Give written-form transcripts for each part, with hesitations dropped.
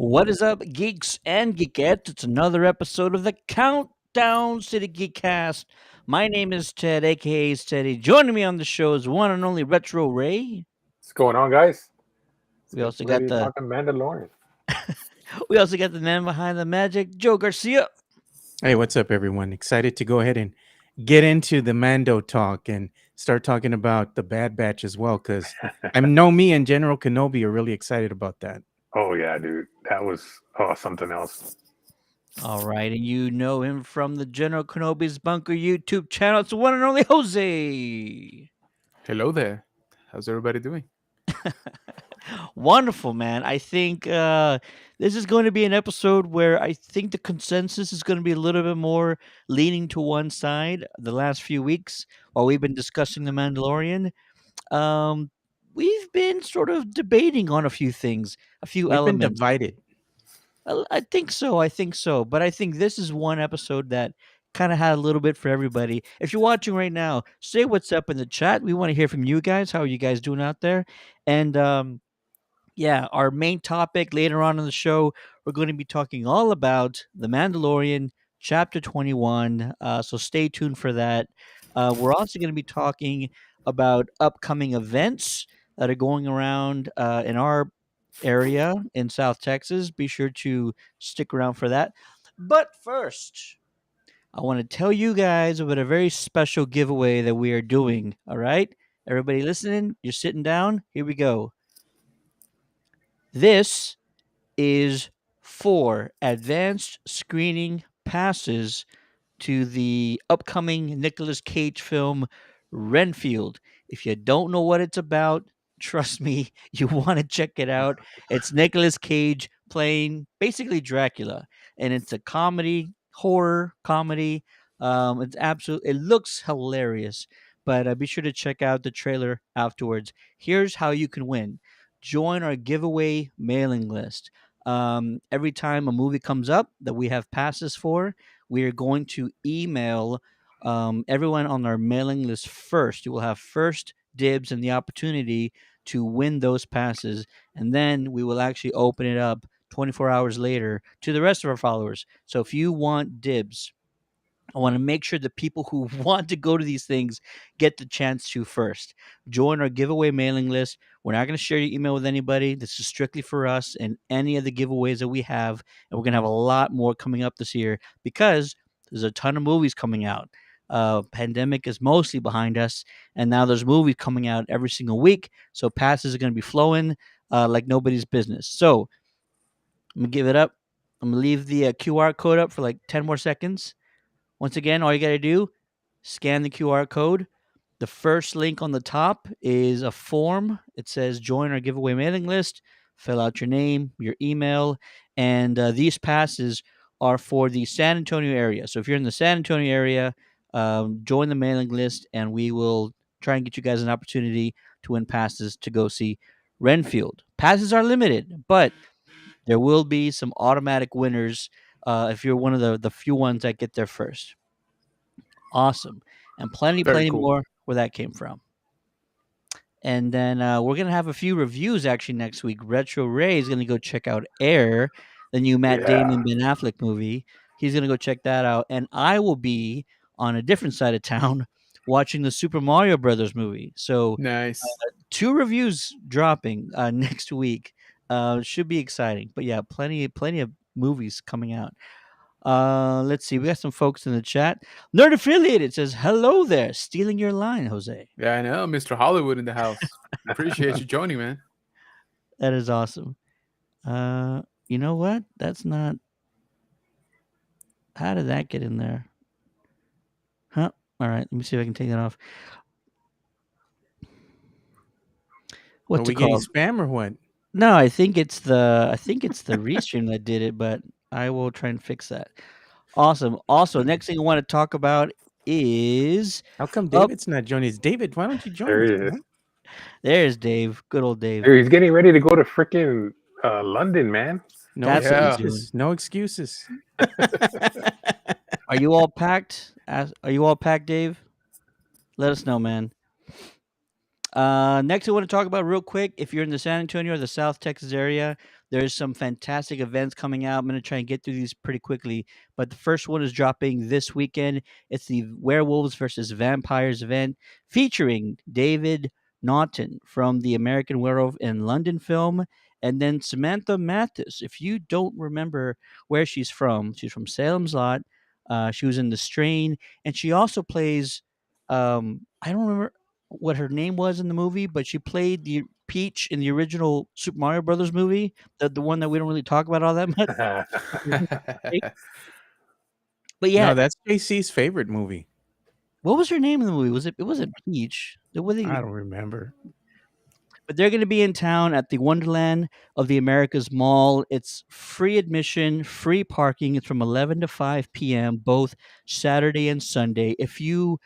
What is up, geeks and geekettes? It's another episode of the Countdown to the Geekcast. My name is Ted, aka Teddy. Joining me on the show is one and only Retro Ray. What's going on, guys? Let's We get also got ready to the talk Mandalorian. we also got the man behind the magic, Joe Garcia. Hey, what's up, everyone? Excited to go ahead and get into the Mando talk and start talking about the Bad Batch as well, because I know me and General Kenobi are really excited about that. Oh yeah, dude, that was something else. All right, and you know him from the General Kenobi's Bunker YouTube channel. It's the one and only Jose. Hello there. How's everybody doing? Wonderful, man. I think this is going to be an episode where I think the consensus is going to be a little bit more leaning to one side the last few weeks while we've been discussing The Mandalorian. Um, we've been sort of debating on a few things, a few We've been elements. divided. I think so. I think so. But I think this is one episode that kind of had a little bit for everybody. If you're watching right now, say what's up in the chat. We want to hear from you guys. How are you guys doing out there? And yeah, our main topic later on in the show, we're going to be talking all about The Mandalorian Chapter 21. So stay tuned for that. We're also going to be talking about upcoming events that are going around in our area in South Texas. Be sure to stick around for that. But first, I want to tell you guys about a very special giveaway that we are doing. All right? Everybody listening, you're sitting down. Here we go. This is for advanced screening passes to the upcoming Nicolas Cage film Renfield. If you don't know what it's about, trust me, you want to check it out. It's Nicolas Cage playing basically Dracula, and it's a comedy, horror comedy. It's absolute. It looks hilarious, but be sure to check out the trailer afterwards. Here's how you can win: join our giveaway mailing list. Every time a movie comes up that we have passes for, we are going to email everyone on our mailing list first. You will have first dibs and the opportunity to win those passes, and then we will actually open it up 24 hours later to the rest of our followers. So if you want dibs, I want to make sure the people who want to go to these things get the chance to first. Join our giveaway mailing list. We're not going to share your email with anybody. This is strictly for us and any of the giveaways that we have. And we're going to have a lot more coming up this year because there's a ton of movies coming out. Pandemic is mostly behind us, and now there's movies coming out every single week. So passes are going to be flowing like nobody's business. So I'm going to give it up. I'm going to leave the QR code up for like 10 more seconds. Once again, all you got to do, scan the QR code. The first link on the top is a form. It says join our giveaway mailing list. Fill out your name, your email, and these passes are for the San Antonio area. So if you're in the San Antonio area, join the mailing list, and we will try and get you guys an opportunity to win passes to go see Renfield. Passes are limited, but there will be some automatic winners if you're one of the few ones that get there first. Awesome. And plenty Very cool. more where that came from. And then we're going to have a few reviews actually next week. Retro Ray is going to go check out Air, the new Matt Yeah. Damon Ben Affleck movie. He's going to go check that out. And I will be on a different side of town watching the Super Mario Brothers movie. So Nice. 2 reviews dropping next week. Should be exciting. But yeah, plenty of movies coming out. Let's see. We got some folks in the chat. Nerd Affiliated says, hello there. Stealing your line, Jose. Yeah, I know. Mr. Hollywood in the house. Appreciate you joining, man. That is awesome. You know what? That's not. How did that get in there? Huh? All right. Let me see if I can take that off. What's Are we it getting called? spam or what? No, I think it's the restream that did it, but I will try and fix that. Awesome. Also, next thing I want to talk about is How come Up- David's not joining us? David, why don't you join There us? he is. man? there's Dave. Good old Dave. Dude, he's getting ready to go to freaking London, man. No That's what he's excuses. No excuses. Are you all packed? Are you all packed, Dave? Let us know, man. Next, I want to talk about real quick. If you're in the San Antonio or the South Texas area, there's some fantastic events coming out. I'm going to try and get through these pretty quickly. But the first one is dropping this weekend. It's the Werewolves versus Vampires event featuring David Naughton from the American Werewolf in London film, and then Samantha Mathis. If you don't remember where she's from Salem's Lot. She was in The Strain, and she also plays. I don't remember what her name was in the movie, but she played the Peach in the original Super Mario Brothers movie, the one that we don't really talk about all that much. But yeah, No, that's JC's favorite movie. what was her name in the movie? It wasn't Peach. I don't remember. But they're going to be in town at the Wonderland of the Americas Mall. It's free admission, free parking. It's from 11 to 5 p.m. both Saturday and Sunday. If you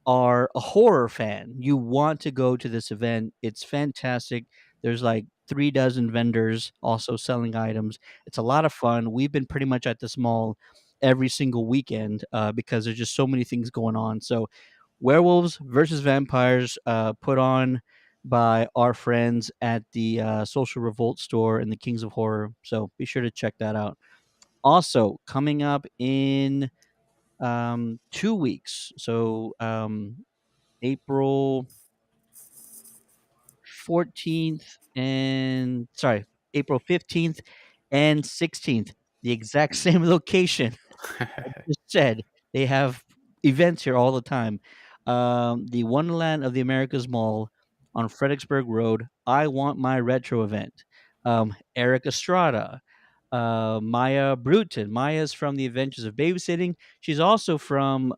are a horror fan, you want to go to this event. It's fantastic. There's like 3 dozen vendors also selling items. It's a lot of fun. We've been pretty much at this mall every single weekend because there's just so many things going on. So, Werewolves versus Vampires, put on by our friends at the Social Revolt store in the Kings of Horror. So be sure to check that out. Also, coming up in 2 weeks. So April 14th and sorry, April 15th and 16th, the exact same location. Just said they have events here all the time. The Wonderland of the Americas Mall on Fredericksburg Road. I want my retro event. Eric Estrada, Maya Bruton. Maya's from the Adventures of Babysitting. She's also from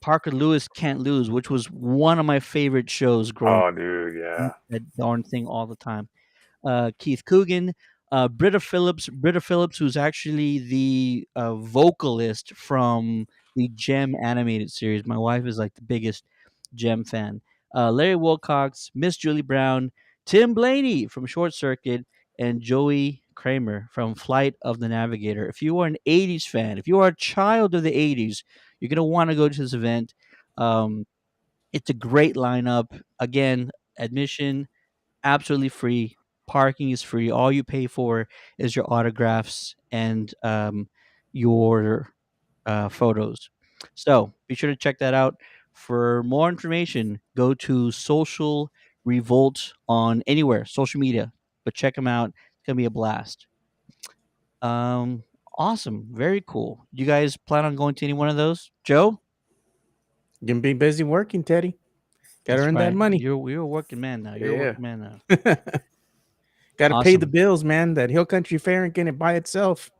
Parker Lewis Can't Lose, which was one of my favorite shows growing Oh, dude, up. yeah. That darn thing all the time. Keith Coogan, Britta Phillips, who's actually the vocalist from the Gem animated series. My wife is like the biggest Gem fan. Larry Wilcox, Miss Julie Brown, Tim Blaney from Short Circuit, and Joey Kramer from Flight of the Navigator. If you are an 80s fan, if you are a child of the 80s, you're going to want to go to this event. Um, it's a great lineup. Again, admission absolutely free. Parking is free. All you pay for is your autographs and your photos. So be sure to check that out. For more information, go to Social Revolt on anywhere, social media. But check them out. It's gonna be a blast. Um, awesome. Very cool. You guys plan on going to any one of those? Joe? You can be busy working, Teddy. Got to That's earn that right. money. You're a working man now. You're a Yeah. working man now. Got to pay the Awesome. bills, man. That Hill Country Fair ain't getting it by itself.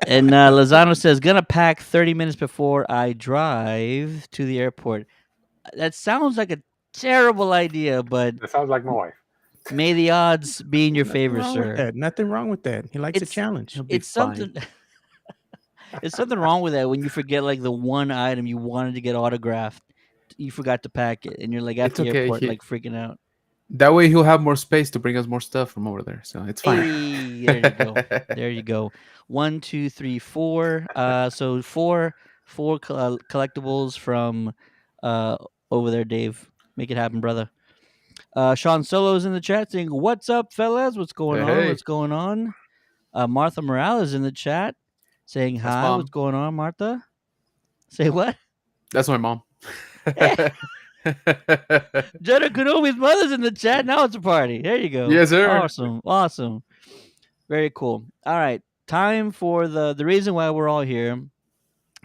And Lozano says, gonna pack 30 minutes before I drive to the airport. That sounds like a terrible idea, but That sounds like my wife. may the odds be in your Nothing favor, wrong with sir. that. Nothing wrong with that. He likes a It's challenge. He'll be it's fine. something it's something wrong with that when you forget like the one item you wanted to get autographed. You forgot to pack it and you're like at It's the okay. airport like freaking out. That way he'll have more space to bring us more stuff from over there. So it's fine. Hey, there you go. There you go. 1, 2, 3, 4. So four collectibles from uh over there, Dave. Make it happen, brother. Sean Solo's in the chat saying, "What's up, fellas? What's going Hey, on? hey. What's going on?" Martha Morales in the chat saying, That's "Hi, what's mom. going on, Martha?" Say what? That's my mom. Jenna Kenobi's mother's in the chat. Now it's a party. There you go. Yes, sir. Awesome. Awesome. Very cool. All right. Time for the reason why we're all here.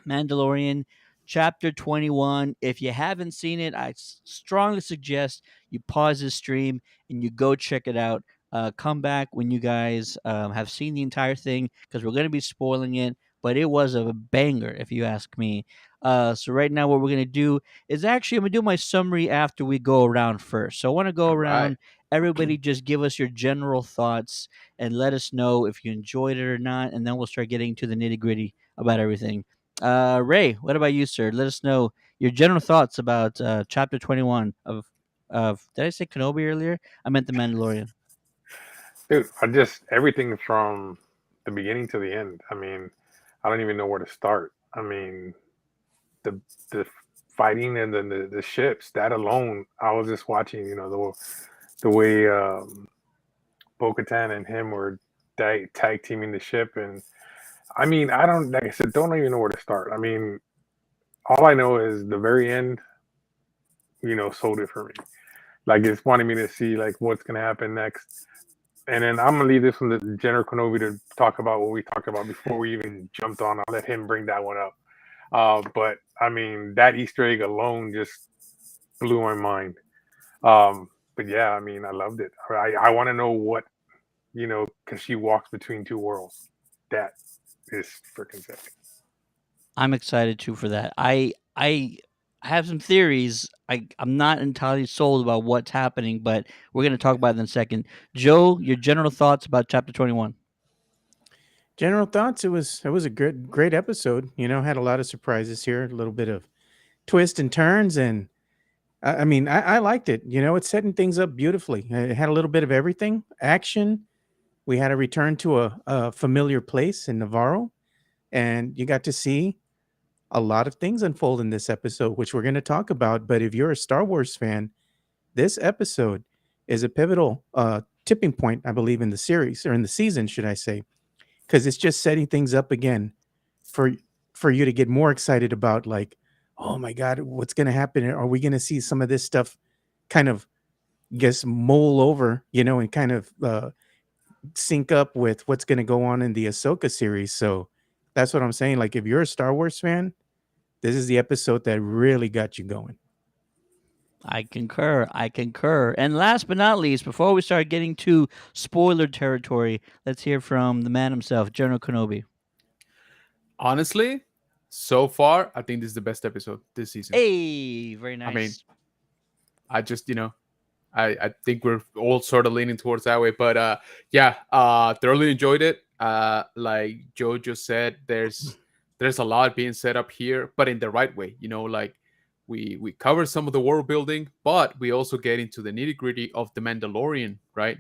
Mandalorian Chapter 21. If you haven't seen it, I strongly suggest you pause this stream and you go check it out. Come back when you guys have seen the entire thing because we're going to be spoiling it, but it was a banger if you ask me. So right now what we're going to do is actually I'm going to do my summary after we go around first. So I want to go All around, right. everybody just give us your general thoughts and let us know if you enjoyed it or not, and then we'll start getting to the nitty-gritty about everything. Ray, what about you, sir? Let us know your general thoughts about chapter 21 of did I say Kenobi earlier? I meant the Mandalorian. Dude, I just everything from the beginning to the end. I mean, I don't even know where to start. I mean, the fighting and then the ships. That alone, I was just watching. The way Bo-Katan and him were tag teaming the ship, and I mean, I don't like I said, don't even know where to start. I mean, all I know is the very end, sold it for me. Like it's wanting me to see like what's gonna happen next. And then I'm gonna leave this one to General Kenobi to talk about what we talked about before we even jumped on. I'll let him bring that one up. But I mean, that Easter egg alone just blew my mind. But yeah, I mean, I loved it. I want to know what, because she walks between two worlds. That is freaking sick. I'm excited too for that. I have some theories. I'm not entirely sold about what's happening, but we're going to talk about it in a second. Joe, your general thoughts about chapter 21? General thoughts. It was a great episode. Had a lot of surprises here, a little bit of twists and turns, and I mean, I liked it. It's setting things up beautifully. It had a little bit of everything: action. We had a return to a familiar place in Navarro, and you got to see a lot of things unfold in this episode, which we're going to talk about. But if you're a Star Wars fan, this episode is a pivotal tipping point, I believe, in the series, or in the season, should I say, because it's just setting things up again for for you to get more excited about, like, oh my God, what's going to happen? Are we going to see some of this stuff kind of mull over, and kind of sync up with what's going to go on in the Ahsoka series? So that's what I'm saying. Like, if you're a Star Wars fan, this is the episode that really got you going. I concur. I concur. And last but not least, before we start getting to spoiler territory, let's hear from the man himself, General Kenobi. Honestly, so far, I think this is the best episode this season. Hey, very nice. I mean, I just, I think we're all sort of leaning towards that way. But thoroughly enjoyed it. Like Joe just said, there's a lot being set up here, but in the right way. Like we cover some of the world building, but we also get into the nitty gritty of the Mandalorian, right?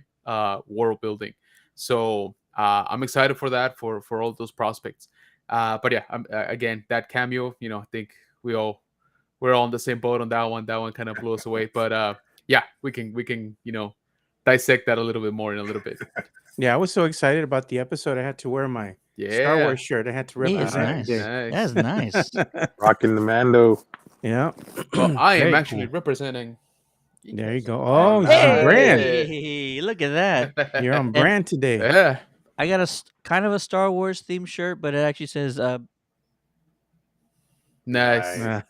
World building. So I'm excited for that, for all those prospects. But yeah, again, that cameo, I think we're all on the same boat on that one. That one kind of blew us away. But yeah, we can dissect that a little bit more in a little bit. Yeah, I was so excited about the episode. I had to wear my Star Wars shirt. I had to Hey, it's represent. nice. That's nice. Rocking the Mando. Yeah. Well, I am Very actually cool. representing. There you go. Oh, nice. he's on brand. Hey, look at that. You're on brand today. Yeah. I got kind of a Star Wars themed shirt, but it actually says Nice.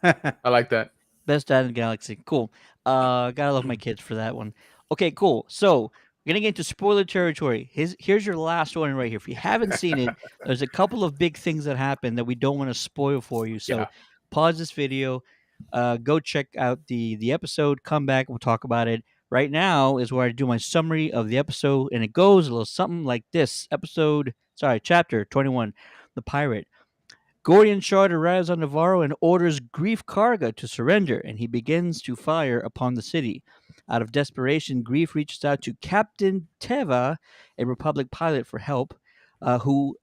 I like that. Best Dad in the Galaxy. Cool. Gotta love my kids for that one. Okay, cool. So we're gonna get into spoiler territory. Here's your last one right here. If you haven't seen it, there's a couple of big things that happen that we don't want to spoil for you. So Yeah. pause this video, go check out the episode, come back, we'll talk about it. Right now is where I do my summary of the episode, and it goes a little something like this. Chapter 21, The Pirate. Gorian Shard arrives on Navarro and orders Grief Karga to surrender, and he begins to fire upon the city. Out of desperation, Grief reaches out to Captain Teva, a Republic pilot, for help, who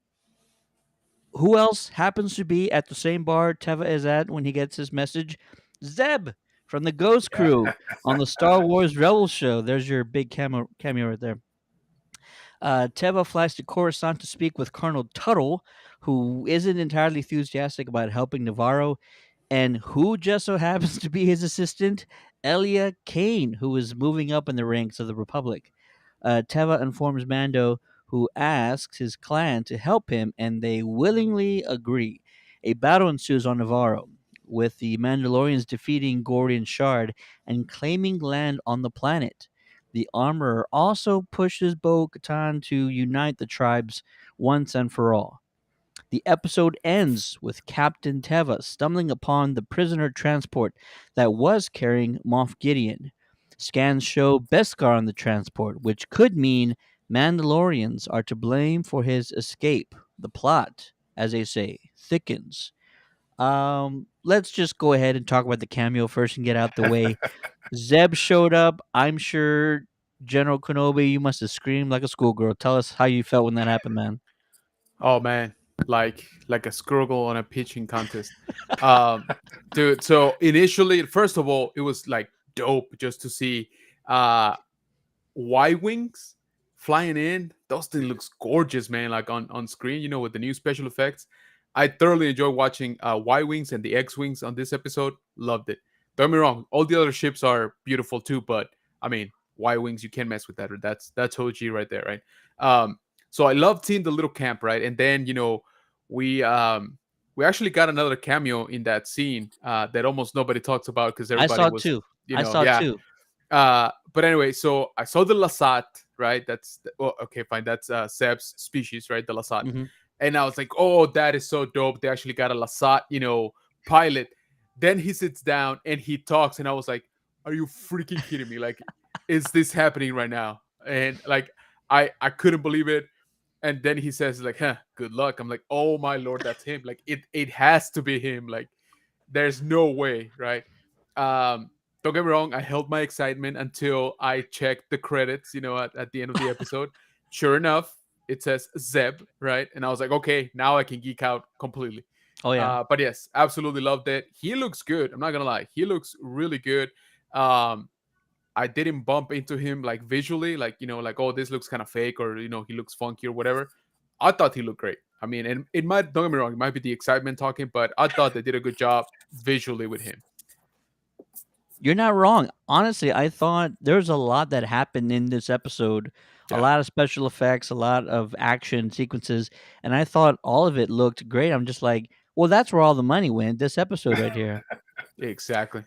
else happens to be at the same bar Teva is at when he gets his message? Zeb from the Ghost Crew on the Star Wars Rebels show. There's your big cameo right there. Teva flies to Coruscant to speak with Colonel Tuttle, who isn't entirely enthusiastic about helping Navarro, and who just so happens to be his assistant, Elia Kane, who is moving up in the ranks of the Republic. Teva informs Mando, who asks his clan to help him, and they willingly agree. A battle ensues on Navarro, with the Mandalorians defeating Gorian Shard and claiming land on the planet. The Armorer also pushes Bo-Katan to unite the tribes once and for all. The episode ends with Captain Teva stumbling upon the prisoner transport that was carrying Moff Gideon. Scans show Beskar on the transport, which could mean Mandalorians are to blame for his escape. The plot, as they say, thickens. Let's just go ahead and talk about the cameo first and get out the way. Zeb showed up. I'm sure General Kenobi, you must have screamed like a schoolgirl. Tell us how you felt when that happened, man. Oh man, like a squirrel on a pitching contest. Um, Dude, so initially, first of all, it was like dope just to see uh Y wings flying in. Those thing looks gorgeous, man. Like on screen, with the new special effects. I thoroughly enjoy watching Y wings and the X wings on this episode. Loved it. Don't get me wrong, all the other ships are beautiful too, but I mean, Y wings, you can't mess with that. That's OG right there, right? So I loved seeing the little camp, right? And then we we actually got another cameo in that scene that almost nobody talks about because I everybody saw was, two. I saw yeah. two. But anyway, so I saw the Lasat, right? Okay, fine. That's Seb's species, right? The Lasat. Hmm. And I was like, oh, that is so dope. They actually got a Lasat, pilot. Then he sits down and he talks, and I was like, are you freaking kidding me? Like, is this happening right now? And like, I couldn't believe it. And then he says, like, huh, good luck. I'm like, oh my lord, that's him. Like, it has to be him. Like, there's no way, right? Don't get me wrong, I held my excitement until I checked the credits, at the end of the episode. Sure enough, it says Zeb, right? And I was like, okay, now I can geek out completely. Oh yeah. But yes, absolutely loved it. He looks good. I'm not gonna lie, he looks really good. Um, I didn't bump into him like visually, like like, oh, this looks kind of fake, or he looks funky or whatever. I thought he looked great. I mean, and it might, don't get me wrong, it might be the excitement talking, but I thought they did a good job visually with him. You're not wrong. Honestly, I thought there was a lot that happened in this episode. A Yeah. lot of special effects, a lot of action sequences, and I thought all of it looked great. I'm just like, well, that's where all the money went. This episode right here. Exactly.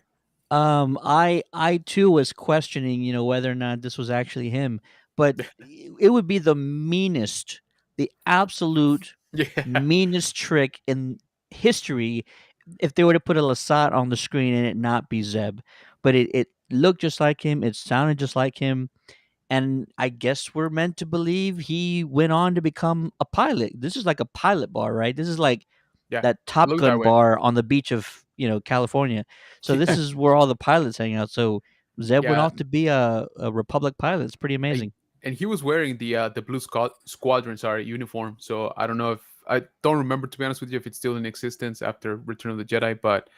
I too was questioning, whether or not this was actually him, but it would be the absolute Yeah. meanest trick in history if they were to put a Lasat on the screen and it not be Zeb. But it looked just like him, it sounded just like him, and I guess we're meant to believe he went on to become a pilot. This is like a pilot bar, right? This is like Yeah. that Top Look that Gun way. bar on the beach of, California. So this is where all the pilots hang out. So Zeb went Yeah. off to be a Republic pilot. It's pretty amazing. And he was wearing the blue squadron, uniform. So I don't know if I don't remember, to be honest with you, if it's still in existence after Return of the Jedi, but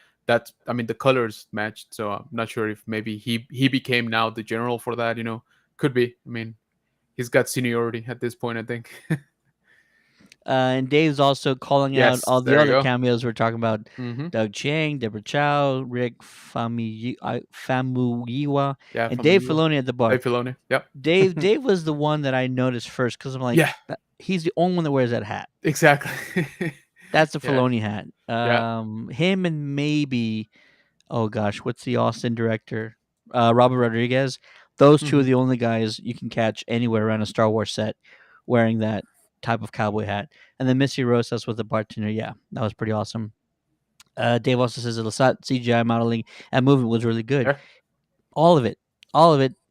I mean, the colors matched, so I'm not sure if maybe he became now the general for that. Could be. I mean, he's got seniority at this point, I think. And Dave's also calling out Yes, all the there you other go. cameos we're talking about: Mm-hmm. Doug Chiang, Deborah Chow, Rick Famuyiwa, Yeah, and from Dave you, Filoni at the bar. Dave Filoni. Yep. Dave was the one that I noticed first because I'm like, Yeah, he's the only one that wears that hat. exactly. That's the Yeah. Filoni hat. Yeah. Him and maybe, oh gosh, what's the Austin director? Robert Rodriguez. Those two are Mhm. the only guys you can catch anywhere around a Star Wars set wearing that type of cowboy hat. And then Missy Rosas with the bartender. Yeah, that was pretty awesome. Dave also says the Lasat CGI modeling and movement was really good. Yeah. All of it,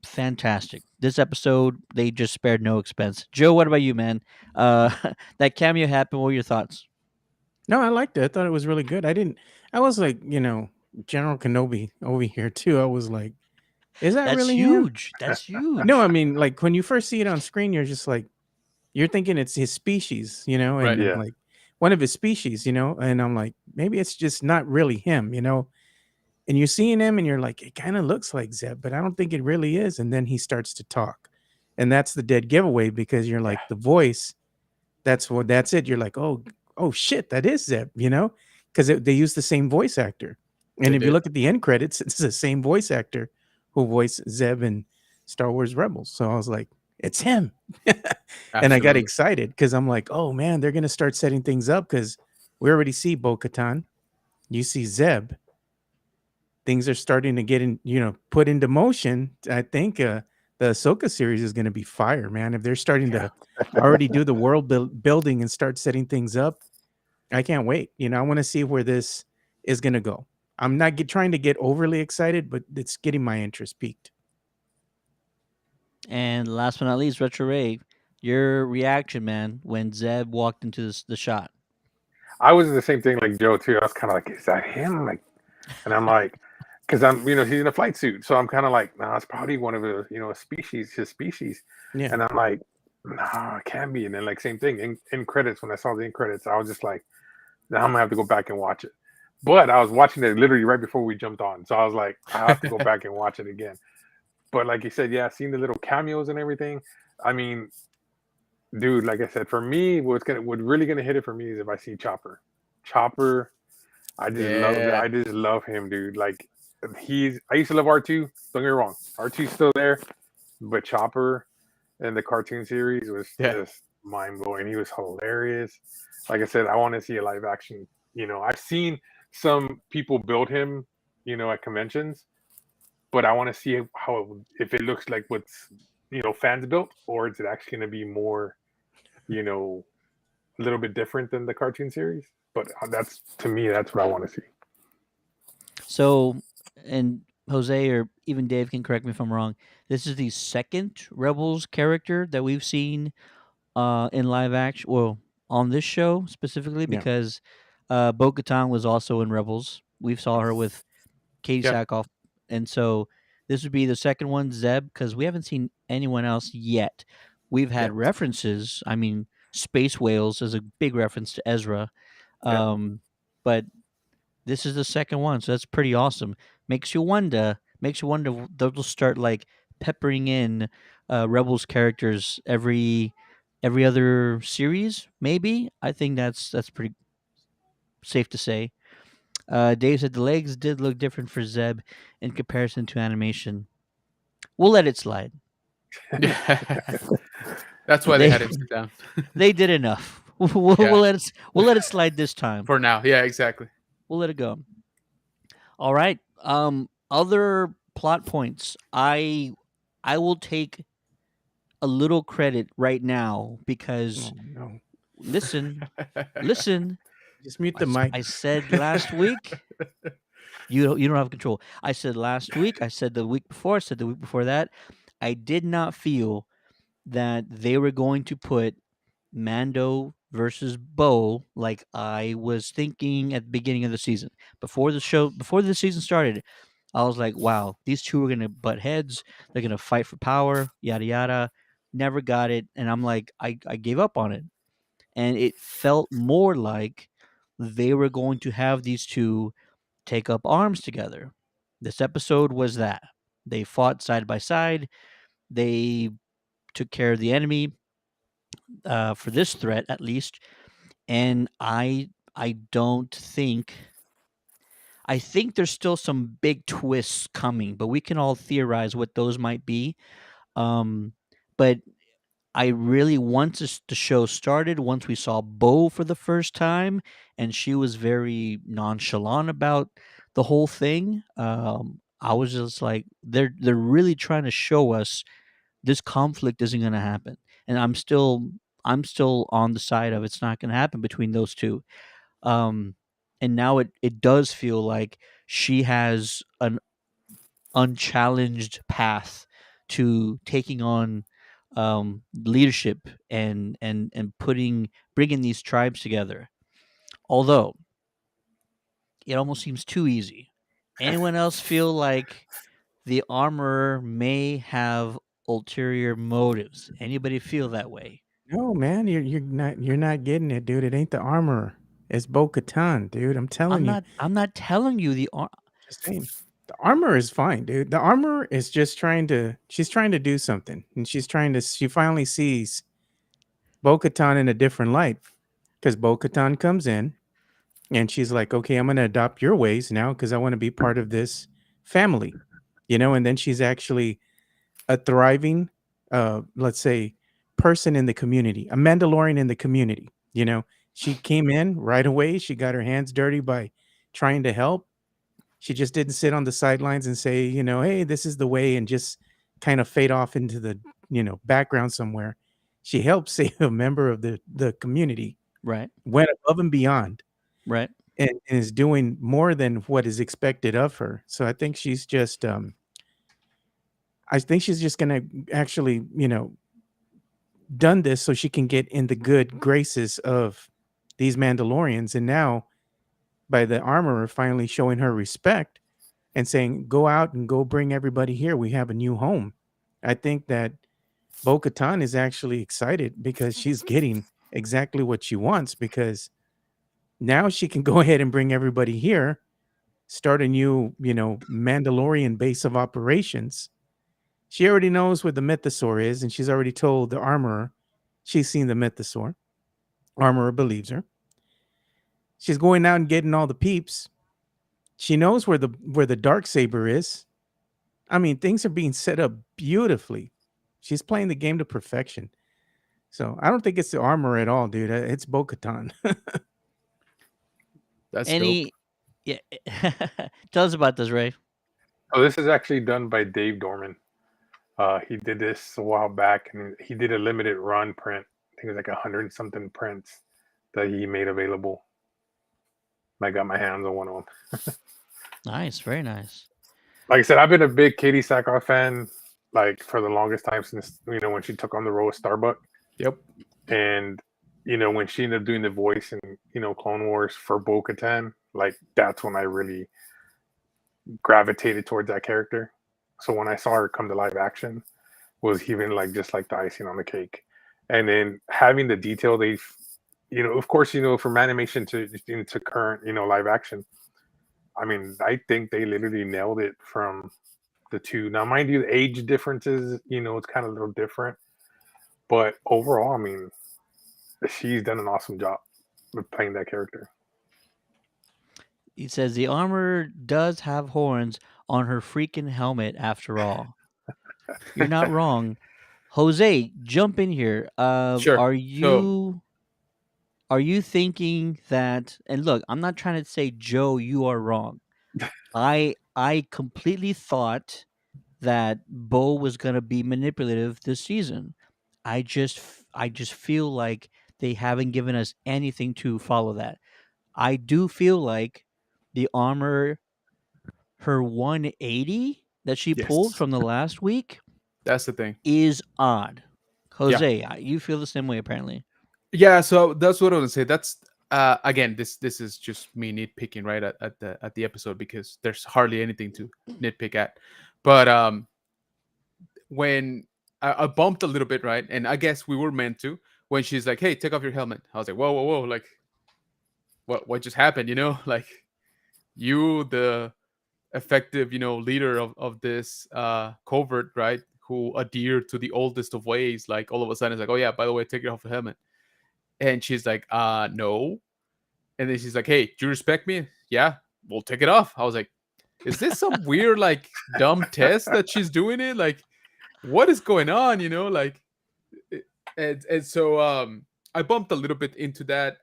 fantastic. This episode, they just spared no expense. Joe, what about you, man? That cameo happened. What were your thoughts? No, I liked it. I thought it was really good. I was like, General Kenobi over here too. I was like, is that That's really him? huge. That's huge. No, I mean, like when you first see it on screen, you're just like, you're thinking it's his species, and Right. Yeah. like one of his species, and I'm like, maybe it's just not really him, and you're seeing him and you're like, it kind of looks like Zeb, but I don't think it really is. And then he starts to talk. And that's the dead giveaway because you're like, the voice, that's it. You're like, oh shit, that is Zeb, because they use the same voice actor. And They if you did. look at the end credits, it's the same voice actor who voiced Zeb in Star Wars Rebels. So I was like, it's him. And I got Absolutely. excited because I'm like, oh man, they're going to start setting things up because we already see Bo-Katan. You see Zeb. Things are starting to get put into motion. I think the Ahsoka series is going to be fire, man. If they're starting to already do the world building and start setting things up, I can't wait. I want to see where this is going to go. I'm not trying to get overly excited, but it's getting my interest peaked. And last but not least, Retro Ray, your reaction, man, when Zeb walked into the shot. I was the same thing like Joe too. I was kind of like, is that him? Like, and I'm like, because he's in a flight suit, so I'm kind of like, nah, it's probably one of the, his species. Yeah. And I'm like, nah, it can't be. And then like same thing in credits. When I saw the in credits, I was just like, now I'm gonna have to go back and watch it. But I was watching it literally right before we jumped on, so I was like, I have to go back and watch it again. But like you said, yeah, seeing the little cameos and everything. I mean, dude, like I said, for me, what really gonna hit it for me is if I see Chopper. Chopper, I just love it. Yeah. I just love him, dude. Like I used to love R2. Don't get me wrong, R2's still there, but Chopper in the cartoon series was Yeah. just mind blowing. He was hilarious. Like I said, I want to see a live action. I've seen some people build him, at conventions, but I want to see if it looks like what's fans built, or is it actually going to be more, you know, a little bit different than the cartoon series. But that's to me, that's what I want to see. So, and Jose or even Dave can correct me if I'm wrong. This is the second Rebels character that we've seen in live action. Well, on this show specifically, Yeah. because Bo-Katan was also in Rebels. We saw her with Katie Yeah. Sackhoff, and so this would be the second one, Zeb, because we haven't seen anyone else yet. We've Yeah. had references. I mean, Space Whales is a big reference to Ezra, Yeah. but this is the second one, so that's pretty awesome. Makes you wonder. Makes you wonder. They'll start like peppering in Rebels characters every other series. Maybe I think that's pretty safe to say. Dave said the legs did look different for Zeb in comparison to animation. We'll let it slide. Yeah. That's why they They had him sit down. they did enough. We'll, Yeah. we'll let it slide this time. For now. Yeah, exactly. We'll let it go. All right. Other plot points. I will take a little credit right now because Oh no. listen. Just mute the mic. I said last week. You don't have control. I said last week. I said the week before. I said the week before that. I did not feel that they were going to put Mando versus Bo like I was thinking at the beginning of the season. Before the season started, I was like, wow, these two are gonna butt heads. They're gonna fight for power, yada yada. Never got it. And I'm like, I gave up on it. And it felt more like they were going to have these two take up arms together. This episode was that. They fought side by side. They took care of the enemy for this threat, at least. And I don't think I think there's still some big twists coming, but we can all theorize what those might be. Um, but I really once the show started, once we saw Bo for the first time, and she was very nonchalant about the whole thing. I was just like, they're really trying to show us this conflict isn't going to happen, and I'm still on the side of it's not going to happen between those two. Um, and now it does feel like she has an unchallenged path to taking on leadership and bringing these tribes together. Although it almost seems too easy. Anyone else feel like the armorer may have ulterior motives? Anybody feel that way? No, man, you're not getting it, dude. It ain't the armor. It's Bo-Katan, dude. I'm telling you. I'm not telling you Just saying. The armor is fine, dude. The armor is just she's trying to do something. And she finally sees Bo-Katan in a different light. Because Bo-Katan comes in and she's like, okay, I'm going to adopt your ways now because I want to be part of this family. And then she's actually a thriving, let's say, person in the community, a Mandalorian in the community. She came in right away. She got her hands dirty by trying to help. She just didn't sit on the sidelines and say, hey, this is the way, and just kind of fade off into the, background somewhere. She helped save a member of the community, right, went above and beyond, right. and is doing more than what is expected of her. So I think she's just gonna actually, done this so she can get in the good graces of these Mandalorians. And now, by the armorer finally showing her respect and saying, go out and go bring everybody here. We have a new home. I think that Bo-Katan is actually excited because she's getting exactly what she wants, because now she can go ahead and bring everybody here, start a new, Mandalorian base of operations. She already knows where the mythosaur is, and she's already told the armorer she's seen the mythosaur. Armorer believes her. She's going out and getting all the peeps. She knows where the dark saber is. I mean, things are being set up beautifully. She's playing the game to perfection. So I don't think it's the armor at all, dude. It's Bo-Katan. That's dope. Any, yeah, tell us about this, Ray. Oh, this is actually done by Dave Dorman. He did this a while back, and he did a limited run print. I think it was like 100 and something prints that he made available. I got my hands on one of them. Nice, very nice. Like I said, I've been a big Katie Sackhoff fan, like for the longest time since when she took on the role of Starbuck, Yep. and when she ended up doing the voice in Clone Wars for Bo-Katan, like that's when I really gravitated towards that character. So when I saw her come to live action, was even like just like the icing on the cake, and then having the detail they've, of course, from animation to current, live action. I mean, I think they literally nailed it from the two. Now, mind you, the age differences, it's kind of a little different, but overall, I mean, she's done an awesome job with playing that character. He says the armor does have horns on her freaking helmet after all. You're not wrong. Jose, jump in here. Sure. Are you thinking that, and look, I'm not trying to say Joe, you are wrong. I completely thought that Bo was going to be manipulative this season. I just feel like they haven't given us anything to follow that. I do feel like the armor, her 180 that she pulled Yes. from the last week, That's the thing. is odd. Yeah. Jose, you feel the same way apparently. Yeah, so that's what I would say. That's again, this is just me nitpicking right at the episode, because there's hardly anything to nitpick at. But when I bumped a little bit, right, and I guess we were meant to, when she's like, "Hey, take off your helmet," I was like, "Whoa, whoa, whoa!" Like, what just happened? Like, you, the effective, leader of this covert, right, who adhere to the oldest of ways, like all of a sudden it's like, "Oh yeah, by the way, take off your helmet," and she's like, "No." And then she's like, "Hey, do you respect me?" "Yeah." "We'll take it off." I was like, is this some weird, like, dumb test that she's doing it? Like, what is going on? Like, and so I bumped a little bit into that.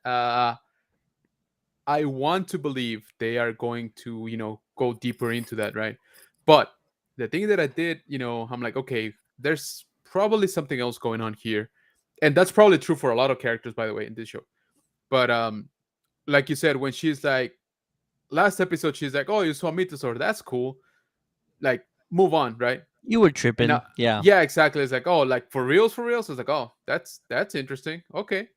I want to believe they are going to, go deeper into that, right? But the thing that I did, I'm like, okay, there's probably something else going on here. And that's probably true for a lot of characters, by the way, in this show. But like you said, when she's like, last episode, she's like, "Oh, you saw Mythosaur. That's cool. Like, move on, right?" You were And tripping. Yeah. yeah, exactly. It's like, "Oh, like for reals, for reals." It's like, "Oh, that's interesting. Okay,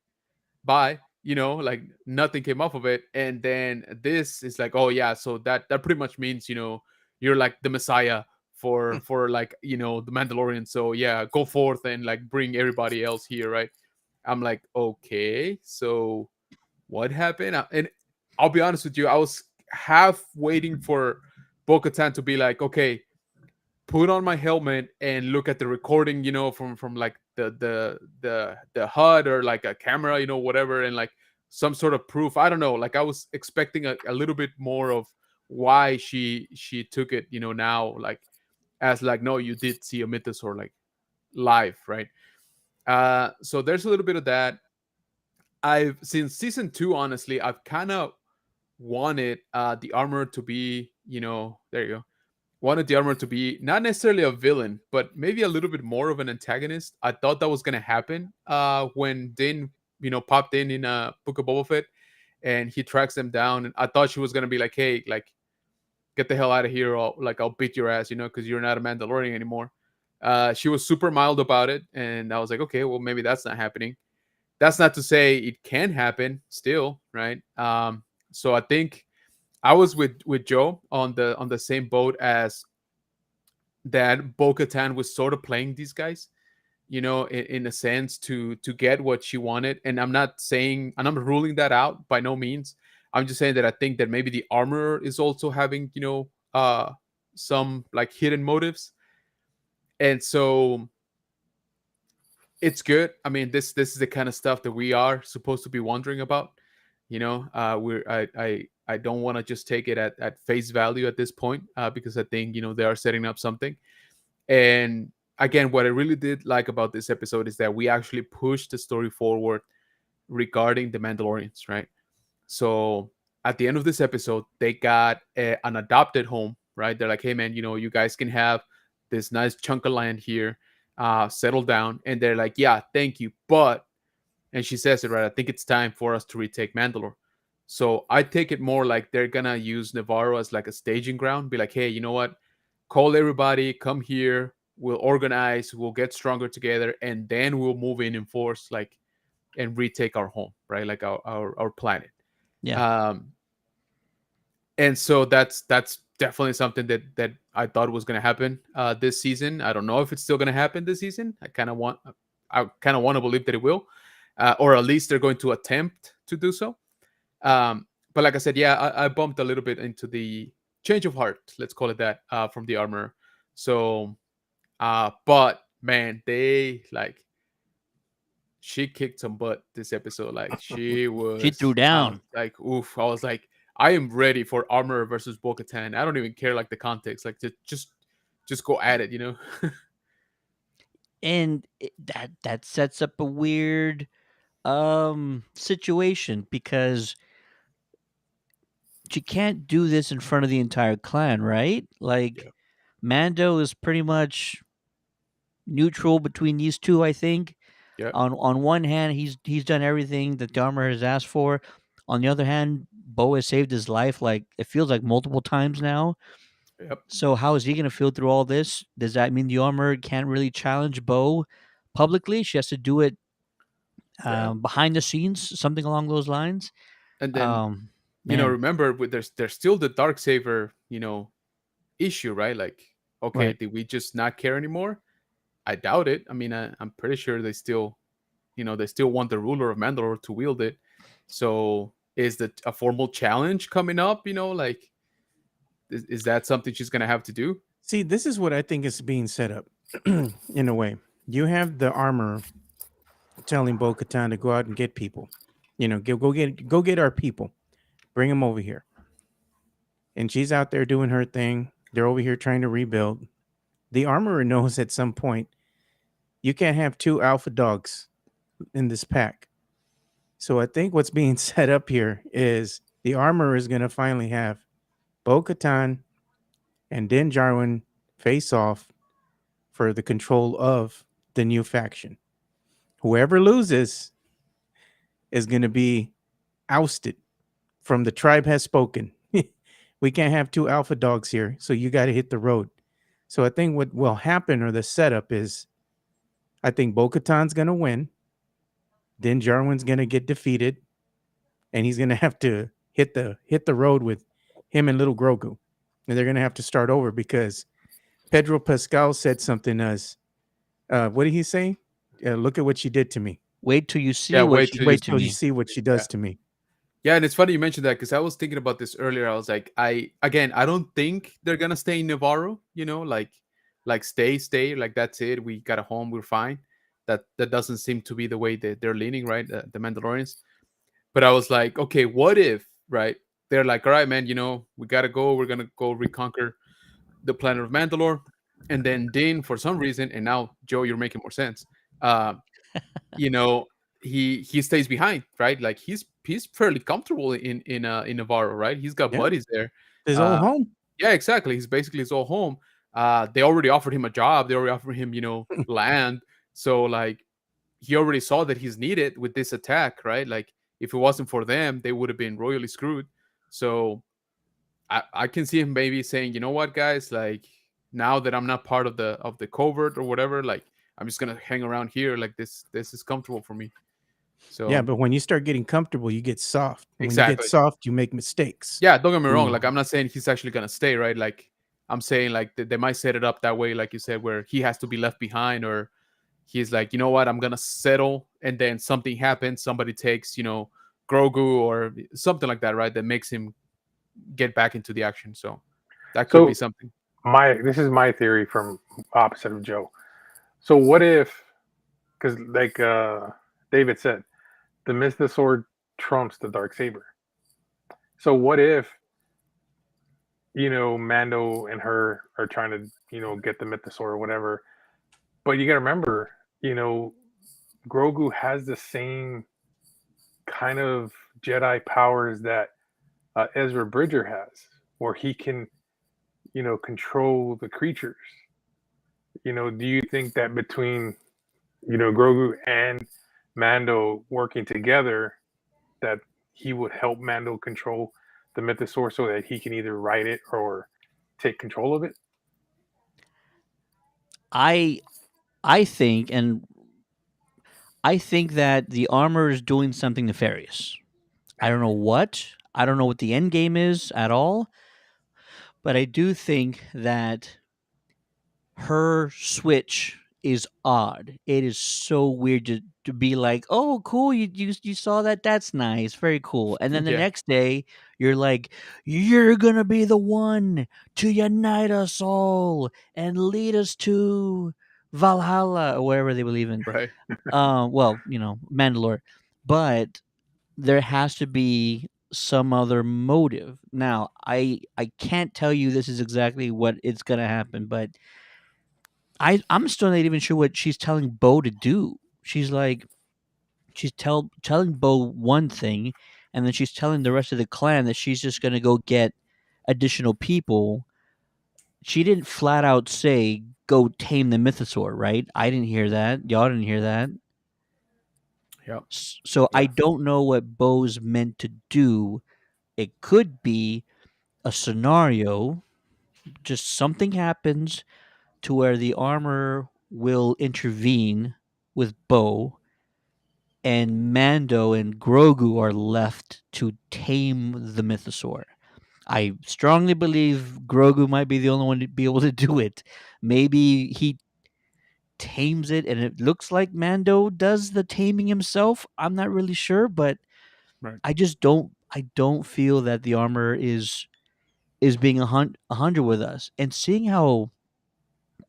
bye." Like nothing came off of it. And then this is like, "Oh yeah, so that pretty much means you're like the Messiah for like the Mandalorian. So yeah, go forth and like bring everybody else here, right?" I'm like, okay, so what happened? And I'll be honest with you, I was half waiting for Bo-Katan to be like, "Okay, put on my helmet and look at the recording, from like the HUD, or like a camera, whatever, and like some sort of proof." I don't know. Like, I was expecting a little bit more of why she took it, now, like, as like, no, you did see a mythosaur like live, right? So there's a little bit of that. I've since season 2, honestly, I've kind of wanted the armor to be, there you go. Wanted the armor to be not necessarily a villain, but maybe a little bit more of an antagonist. I thought that was gonna happen when Din, popped in Book of Boba Fett, and he tracks them down. And I thought she was gonna be like, "Hey, like, get the hell out of here, or like I'll beat your ass, because you're not a Mandalorian anymore." She was super mild about it, and I was like, okay, well, maybe that's not happening. That's not to say it can happen still, right? So I think I was with Joe on the same boat, as that Bo-Katan was sort of playing these guys. in a sense to get what she wanted. And I'm not saying, and I'm ruling that out by no means. I'm just saying that I think that maybe the armor is also having, some like hidden motives. And so it's good. I mean, this is the kind of stuff that we are supposed to be wondering about. We're I don't want to just take it at face value at this point, because I think they are setting up something. And again, what I really did like about this episode is that we actually pushed the story forward regarding the Mandalorians, right? So at the end of this episode, they got an adopted home, right? They're like, hey man, you guys can have this nice chunk of land here, settle down. And they're like, yeah, thank you, but, and she says it right, I think it's time for us to retake Mandalore. So I take it more like they're gonna use Navarro as like a staging ground, be like, hey, you know what, call everybody, come here, we'll organize, we'll get stronger together, and then we'll move in force, like, and retake our home, right? Like our planet. Yeah. um and so that's definitely something that I thought was going to happen this season. I don't know if it's still going to happen this season. I kind of want to believe that it will, or at least they're going to attempt to do so. But like I said, yeah, I bumped a little bit into the change of heart, let's call it that, from the armor. So but man, they like, she kicked some butt this episode. Like, she She threw was down. like, oof. I was like, I am ready for Armor versus Bo-Katan. I don't even care like the context. Like, just go at it. And that sets up a weird situation, because you can't do this in front of the entire clan, right? Yeah. Like, Mando is pretty much neutral between these two, I think. Yeah. On one hand, he's done everything that the armor has asked for. On the other hand, Bo has saved his life, like, it feels like multiple times now. Yep. So how is he going to feel through all this? Does that mean the armor can't really challenge Bo publicly? She has to do it Yeah. behind the scenes, something along those lines. And then, Man, remember, there's still the dark saver, issue, right? Like, okay, right? did we just not care anymore? I doubt it. I mean, I'm pretty sure they still want the ruler of Mandalore to wield it. So is that a formal challenge coming up? Like, is that something she's gonna have to do? See, this is what I think is being set up in a way. You have the armor telling Bo Katan to go out and get people. Go get our people. Bring them over here. And she's out there doing her thing. They're over here trying to rebuild. The armorer knows at some point you can't have two alpha dogs in this pack. So I think what's being set up here is the armorer is going to finally have Bo Katan and Din Djarin face off for the control of the new faction. Whoever loses is going to be ousted from the tribe has spoken. We can't have two alpha dogs here, so you got to hit the road. So I think what will happen, or the setup is, I think Bo-Katan's going to win. Then Jarwin's going to get defeated, and he's going to have to hit the road with him and little Grogu. And they're going to have to start over because Pedro Pascal said something as, what did he say? Look at what she did to me. Wait till you see Yeah, what wait she till did you to Till you me. see what she does to me. Yeah, and it's funny you mentioned that, because I was thinking about this earlier. I was like, I don't think they're gonna stay in Navarro. Like stay, like that's it. We got a home, we're fine. That doesn't seem to be the way that they're leaning, right? The Mandalorians. But I was like, okay, what if, right? They're like, all right, man, we gotta go. We're gonna go reconquer the planet of Mandalore, and then Din, for some reason, and now Joe, you're making more sense. Uh, you know, he stays behind, right? Like, he's fairly comfortable in Navarro, right? He's got Yeah, buddies there. his old Uh, home. yeah, exactly. He's basically his old home. They already offered him a job. They already offered him, land. So like, he already saw that he's needed with this attack, right? Like, if it wasn't for them, they would have been royally screwed. So I can see him maybe saying, you know what, guys, like, now that I'm not part of the covert or whatever, like, I'm just gonna hang around here. Like, this is comfortable for me. Yeah, So but when you start getting comfortable, you get soft. And when you get exactly. soft, you make mistakes. Yeah, don't get me wrong. Mm. Like, I'm not saying he's actually gonna stay, right? Like, I'm saying, like, they might set it up that way, like you said, where he has to be left behind, or he's like, you know what, I'm gonna settle, and then something happens, somebody takes, Grogu or something like that, right? That makes him get back into the action. So that could be So something. my this is my theory from opposite of Joe. So what if, because like David said, the Mythosaur sword trumps the dark saber. So what if Mando and her are trying to get the Mythosaur or whatever, but you got to remember, you know Grogu has the same kind of Jedi powers that Ezra Bridger has, where he can control the creatures. Do you think that between Grogu and Mando working together, that he would help Mando control the Mythosaur so that he can either ride it or take control of it? I I think, and I think that the armor is doing something nefarious. I don't know what. I don't know what the end game is at all, but I do think that her switch is odd. It is so weird to be like, "Oh, cool, you saw that? That's nice. Very cool." And then the Yeah, next day, you're like, "You're going to be the one to unite us all and lead us to Valhalla or wherever they believe in." right. Well, Mandalore. But there has to be some other motive. Now, I can't tell you this is exactly what it's going to happen, but I'm still not even sure what she's telling Bo to do. She's like telling Bo one thing, and then she's telling the rest of the clan that she's just gonna go get additional people. She didn't flat out say go tame the mythosaur, right? I didn't hear that. Y'all didn't hear that. Yeah, So I yeah, don't know what Bo's meant to do. It could be a scenario, just something happens to where the armor will intervene with Bo, and Mando and Grogu are left to tame the mythosaur. I strongly believe Grogu might be the only one to be able to do it. Maybe he tames it and it looks like Mando does the taming himself. I'm not really sure, but right. I don't feel that the armor is being 100 with us. And seeing how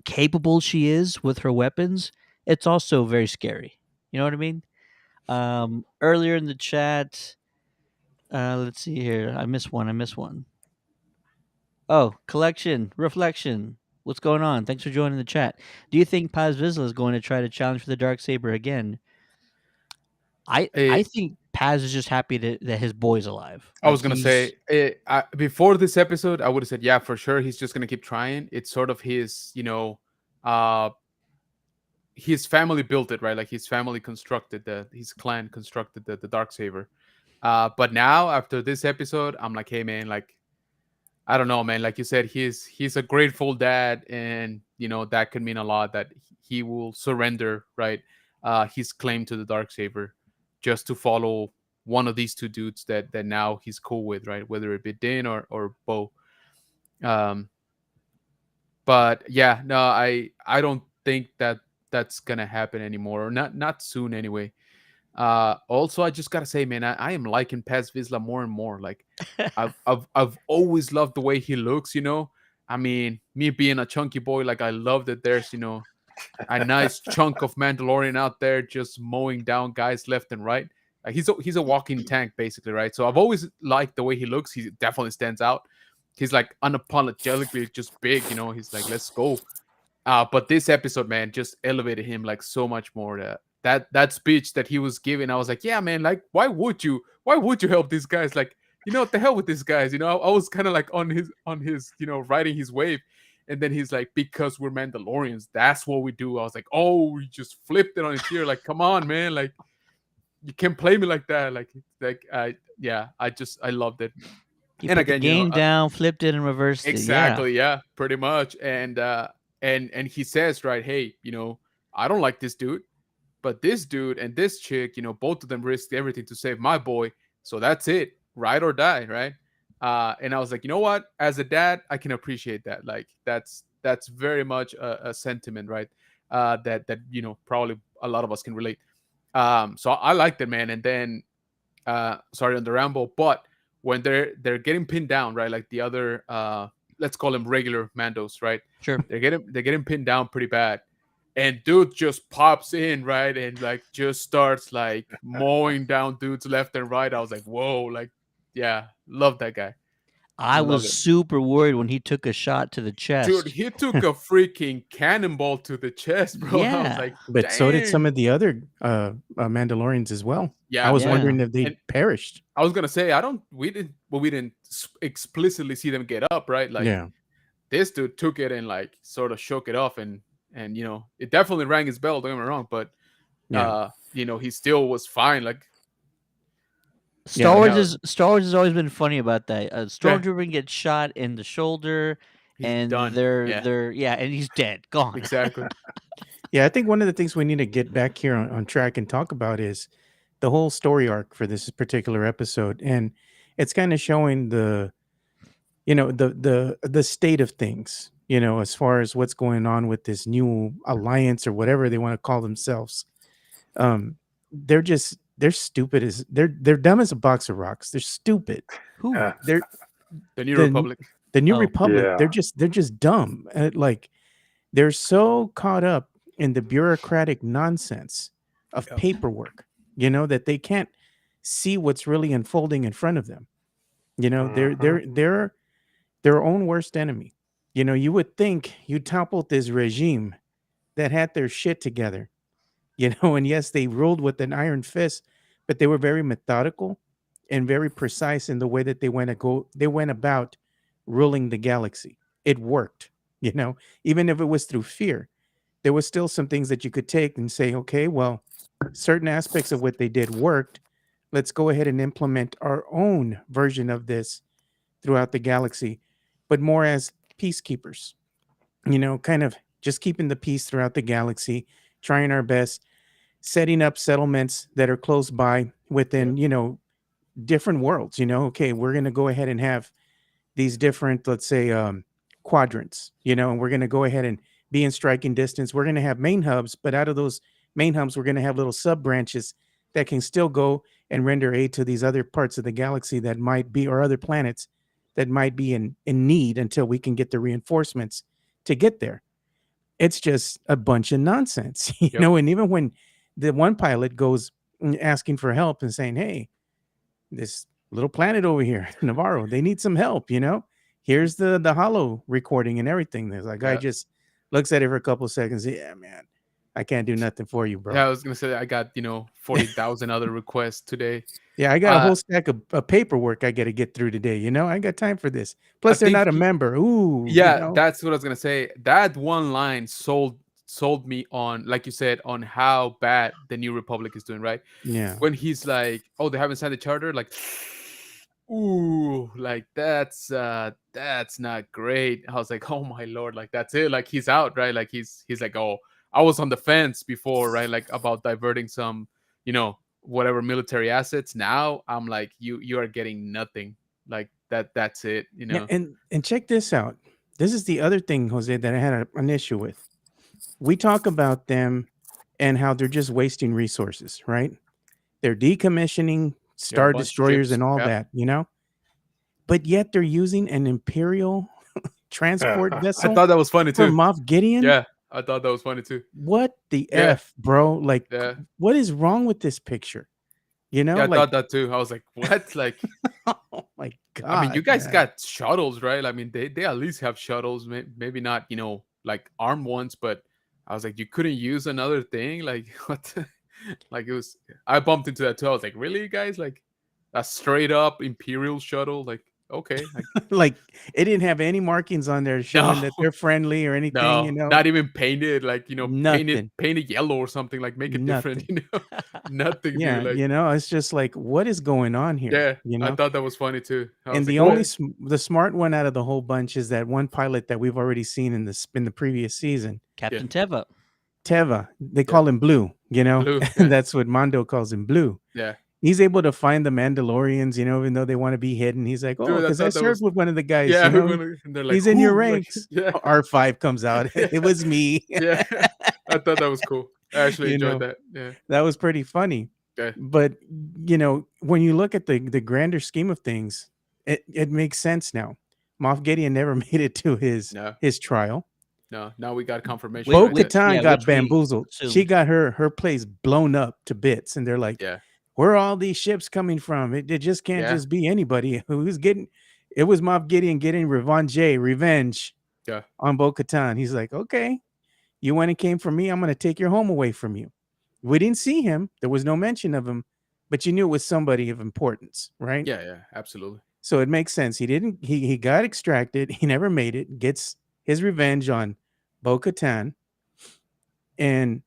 capable she is with her weapons, it's also very scary. You know what I mean? Earlier in the chat, let's see here. I missed one. I missed one. Oh, collection, reflection. What's going on? Thanks for joining the chat. Do you think Paz Vizsla is going to try to challenge for the dark saber again? I Eh, think Paz is just happy that his boy's alive. I Like was gonna say, before this episode, I would have said, yeah, for sure, he's just gonna keep trying. It's sort of his, uh, his family built it, right? Like his family constructed his clan constructed the dark saber. But now after this episode, I'm like, hey man, like I don't know, man. Like you said, he's a grateful dad, and that could mean a lot. That he will surrender, right? His claim to the dark saber, just to follow one of these two dudes that now he's cool with, right? Whether it be Din or Bo. Um, but yeah, no, I don't think that that's gonna happen anymore, or not soon anyway. Also, I just gotta say, man, I am liking Paz Vizsla more and more. Like, I've always loved the way he looks. I mean, me being a chunky boy, like I love that there's a nice chunk of Mandalorian out there just mowing down guys left and right. Like he's a walking tank basically, right? So I've always liked the way he looks. He definitely stands out. He's like unapologetically just big. He's like, let's go. But this episode, man, just elevated him like so much more. That speech that he was giving, I was like, yeah, man, like why would you help these guys? Like, what the hell with these guys? I was kind of like on his riding his wave, and then he's like, because we're Mandalorians, that's what we do. I was like, oh, he just flipped it on its ear. Like, come on, man, like you can't play me like that. Like yeah, I loved it. He And put the again, game down, flipped it, and reversed it. Yeah. exactly. Yeah, pretty much. And he says, right, hey, I don't like this dude, but this dude and this chick, both of them risked everything to save my boy. So that's it, ride or die, right? And I was like, you know what? As a dad, I can appreciate that. Like that's very much a sentiment, right? that probably a lot of us can relate. So I liked it, man. And then sorry on the ramble, but when they're getting pinned down, right? Like the other let's call them regular Mandos, right? Sure. They're getting pinned down pretty bad. And dude just pops in, right? And like just starts like mowing down dudes left and right. I was like, whoa, like, yeah, love that guy. I Love was it. super worried when he took a shot to the Dude, chest. he took a freaking cannonball to the chest, bro. I was Yeah. like, But so did some dang. of the other Mandalorians as well. I Yeah, was man. wondering if they And perished. I was gonna say, we didn't explicitly see them get up, right? Like Yeah. this dude took it and like sort of shook it off, and it definitely rang his bell. Don't get me wrong, but Yeah. he still was fine. Like, Star Wars yeah, is Star Wars has always been funny about that. A yeah, stormtrooper gets shot in the shoulder, he's and done. Yeah, they're and he's dead, gone. exactly. Yeah, I think one of the things we need to get back here on track and talk about is the whole story arc for this particular episode. And it's kind of showing the state of things, as far as what's going on with this new alliance or whatever they want to call themselves. They're stupid as they're dumb as a box of rocks. They're stupid. Who? They're The New the Republic. the new Oh. republic. Yeah. They're just dumb. Like they're so caught up in the bureaucratic nonsense of Yep. paperwork, that they can't see what's really unfolding in front of them. They're their own worst enemy. You would think you toppled this regime that had their shit together, and yes, they ruled with an iron fist, but they were very methodical and very precise in the way that they went about ruling the galaxy. It worked, even if it was through fear. There was still some things that you could take and say, okay, well, certain aspects of what they did worked. Let's go ahead and implement our own version of this throughout the galaxy, but more as peacekeepers, kind of just keeping the peace throughout the galaxy, trying our best, setting up settlements that are close by within, different worlds. Okay, we're going to go ahead and have these different, let's say, quadrants, and we're going to go ahead and be in striking distance. We're going to have main hubs, but out of those main hubs, we're going to have little sub branches that can still go and render aid to these other parts of the galaxy that might be, or other planets that might be in need until we can get the reinforcements to get there. It's just a bunch of nonsense, Yep. And even when the one pilot goes asking for help and saying, hey, this little planet over here, Navarro, they need some help, here's the hollow recording and everything. There's like, guy Yeah. just looks at it for a couple of seconds. Yeah, man, I can't do nothing for you, bro. Yeah, I was gonna say I got 40,000 other requests today. Yeah, I got a Uh, whole stack of paperwork I got to get through today. I got time for this. Plus, they're think not a you- member. Ooh, Yeah, that's what I was gonna say. That one line sold me on, like you said, on how bad the New Republic is doing, right? yeah. When he's like, "Oh, they haven't signed the charter," like, ooh, like that's not great. I was like, "Oh my lord!" Like that's it. Like he's out, right? Like he's like, "Oh, I was on the fence before, right? Like about diverting some, whatever military assets. Now I'm like, you are getting nothing. Like that's it, Yeah, and check this out. This is the other thing, Jose, that I had an issue with. We talk about them and how they're just wasting resources, right? They're decommissioning Star bunch of Destroyers ships, and all yeah. that, but yet they're using an Imperial transport I vessel thought that was funny for too. Moff Gideon. Yeah, I thought that was funny too. What the Yeah. F, bro? Like, Yeah. what is wrong with this picture? Yeah, I like, thought that too. I was like, what? Like, oh my God. I mean, you guys man. got shuttles, right? I mean, they at least have shuttles, maybe not, like armed ones, but I was like, you couldn't use another thing? Like, what? Like, I bumped into that too. I was like, really, guys? Like, a straight up Imperial shuttle? Like, okay. Like, it didn't have any markings on there showing that No. they're friendly or anything, No, not even painted, like, Nothing. painted yellow or something, like make it different, Nothing, Yeah, dude. Like, it's just like, what is going on here? yeah, I thought that was funny too. I And was the like, only oh, the smart one out of the whole bunch is that one pilot that we've already seen in the previous season, Captain Teva. Teva. They call him Blue, Blue, yeah. That's what Mondo calls him, Blue. yeah. He's able to find the Mandalorians, even though they want to be hidden. He's like, oh, Dude, I because I thought that served was- with one of the guys. Yeah, and they're like, he's in your "Who?" Like, ranks. yeah. R5 comes out. It was me. Yeah, I thought that was cool. I actually You enjoyed know, that. Yeah. that was pretty funny. Yeah. But when you look at the grander scheme of things, it makes sense now. Moff Gideon never made it to No. his trial. No. Now we got confirmation, Which, Bo right? That Katan yeah, got which we bamboozled. She assumed. got her place blown up to bits, and they're like, yeah. "Where are all these ships coming from? It just can't Yeah. just be anybody who's getting." It was Moff Gideon getting revenge Yeah. on Bo Katan. He's like, "Okay, you went and came for me. I'm going to take your home away from you." We didn't see him. There was no mention of him, but you knew it was somebody of importance, right? Yeah. Yeah. Absolutely. So it makes sense. He didn't. He got extracted. He never made it. Gets his revenge on Bo Katan, and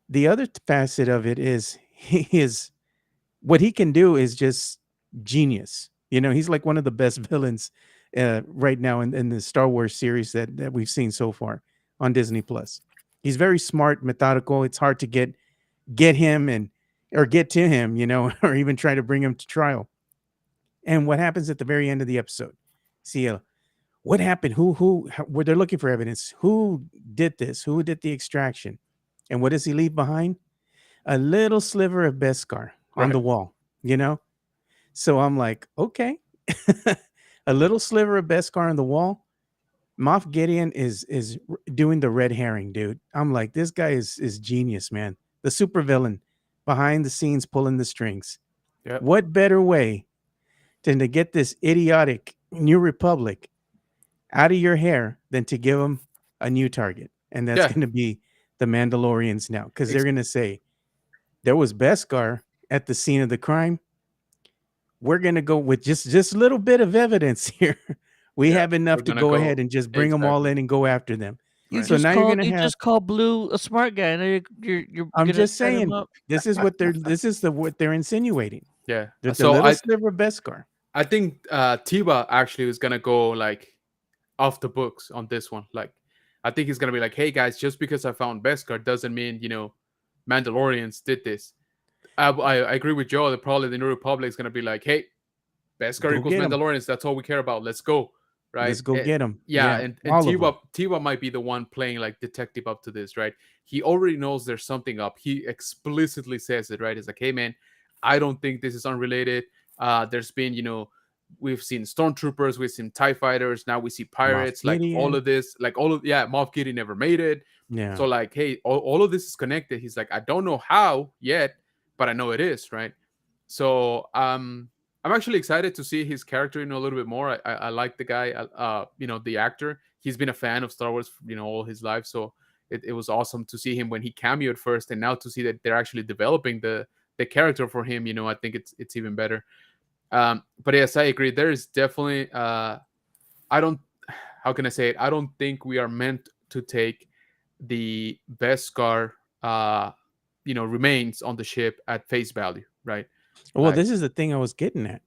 the other facet of it is his what he can do is just genius. He's like one of the best villains right now in the Star Wars series that we've seen so far on Disney Plus. He's very smart, methodical. It's hard to get him or get to him, or even try to bring him to trial. And what happens at the very end of the episode? See, what happened? Where they're looking for evidence? Who did this? Who did the extraction? And what does he leave behind? A little sliver of Beskar on the Right. wall, So I'm like, okay, a little sliver of Beskar on the wall. Moff Gideon is doing the red herring, dude. I'm like, this guy is genius, man. The supervillain behind the scenes pulling the strings. Yep. What better way than to get this idiotic New Republic out of your hair than to give them a new target? And that's Yeah. going to be the Mandalorians now, because they're Ex- going to say, there was Beskar at the scene of the crime. We're going to go with just a little bit of evidence here. We Yeah. have We're enough to gonna go go. ahead and just bring them all Exactly. in and go after them. You Right. So just now you're called going to you have, just called Blue a smart guy, and now you're I'm gonna just set him saying, up. this is what they're insinuating. Yeah. The So little sliver of Beskar. I think Tiba actually is gonna go like off the books on this one. Like, I think he's gonna be like, "Hey guys, just because I found Beskar doesn't mean Mandalorians did this." I agree with Joe that probably the New Republic is gonna be like, "Hey, Beskar Go equals get them. Mandalorians. That's all we care about. Let's go." Right? Let's go get them. Yeah, Yeah, and all of them. Tiba might be the one playing like detective up to this, right? He already knows there's something up. He explicitly says it, right? It's like, "Hey man, I don't think this is unrelated. There's been, we've seen stormtroopers, we've seen TIE fighters, now we see Moff pirates, like all Gideon. of this, like all of yeah, Moff Gideon never made it. Yeah. So like, hey, all of this is connected." He's like, "I don't know how yet, but I know it is," right? So I'm actually excited to see his character, a little bit more. I like the guy, the actor. He's been a fan of Star Wars, all his life. So it was awesome to see him when he cameoed first, and now to see that they're actually developing the character for him. I think it's even better. But yes, I agree. There is definitely I don't how can I say it? I don't think we are meant to take the Beskar remains on the ship at face value, right? Well, Like, this is the thing I was getting at.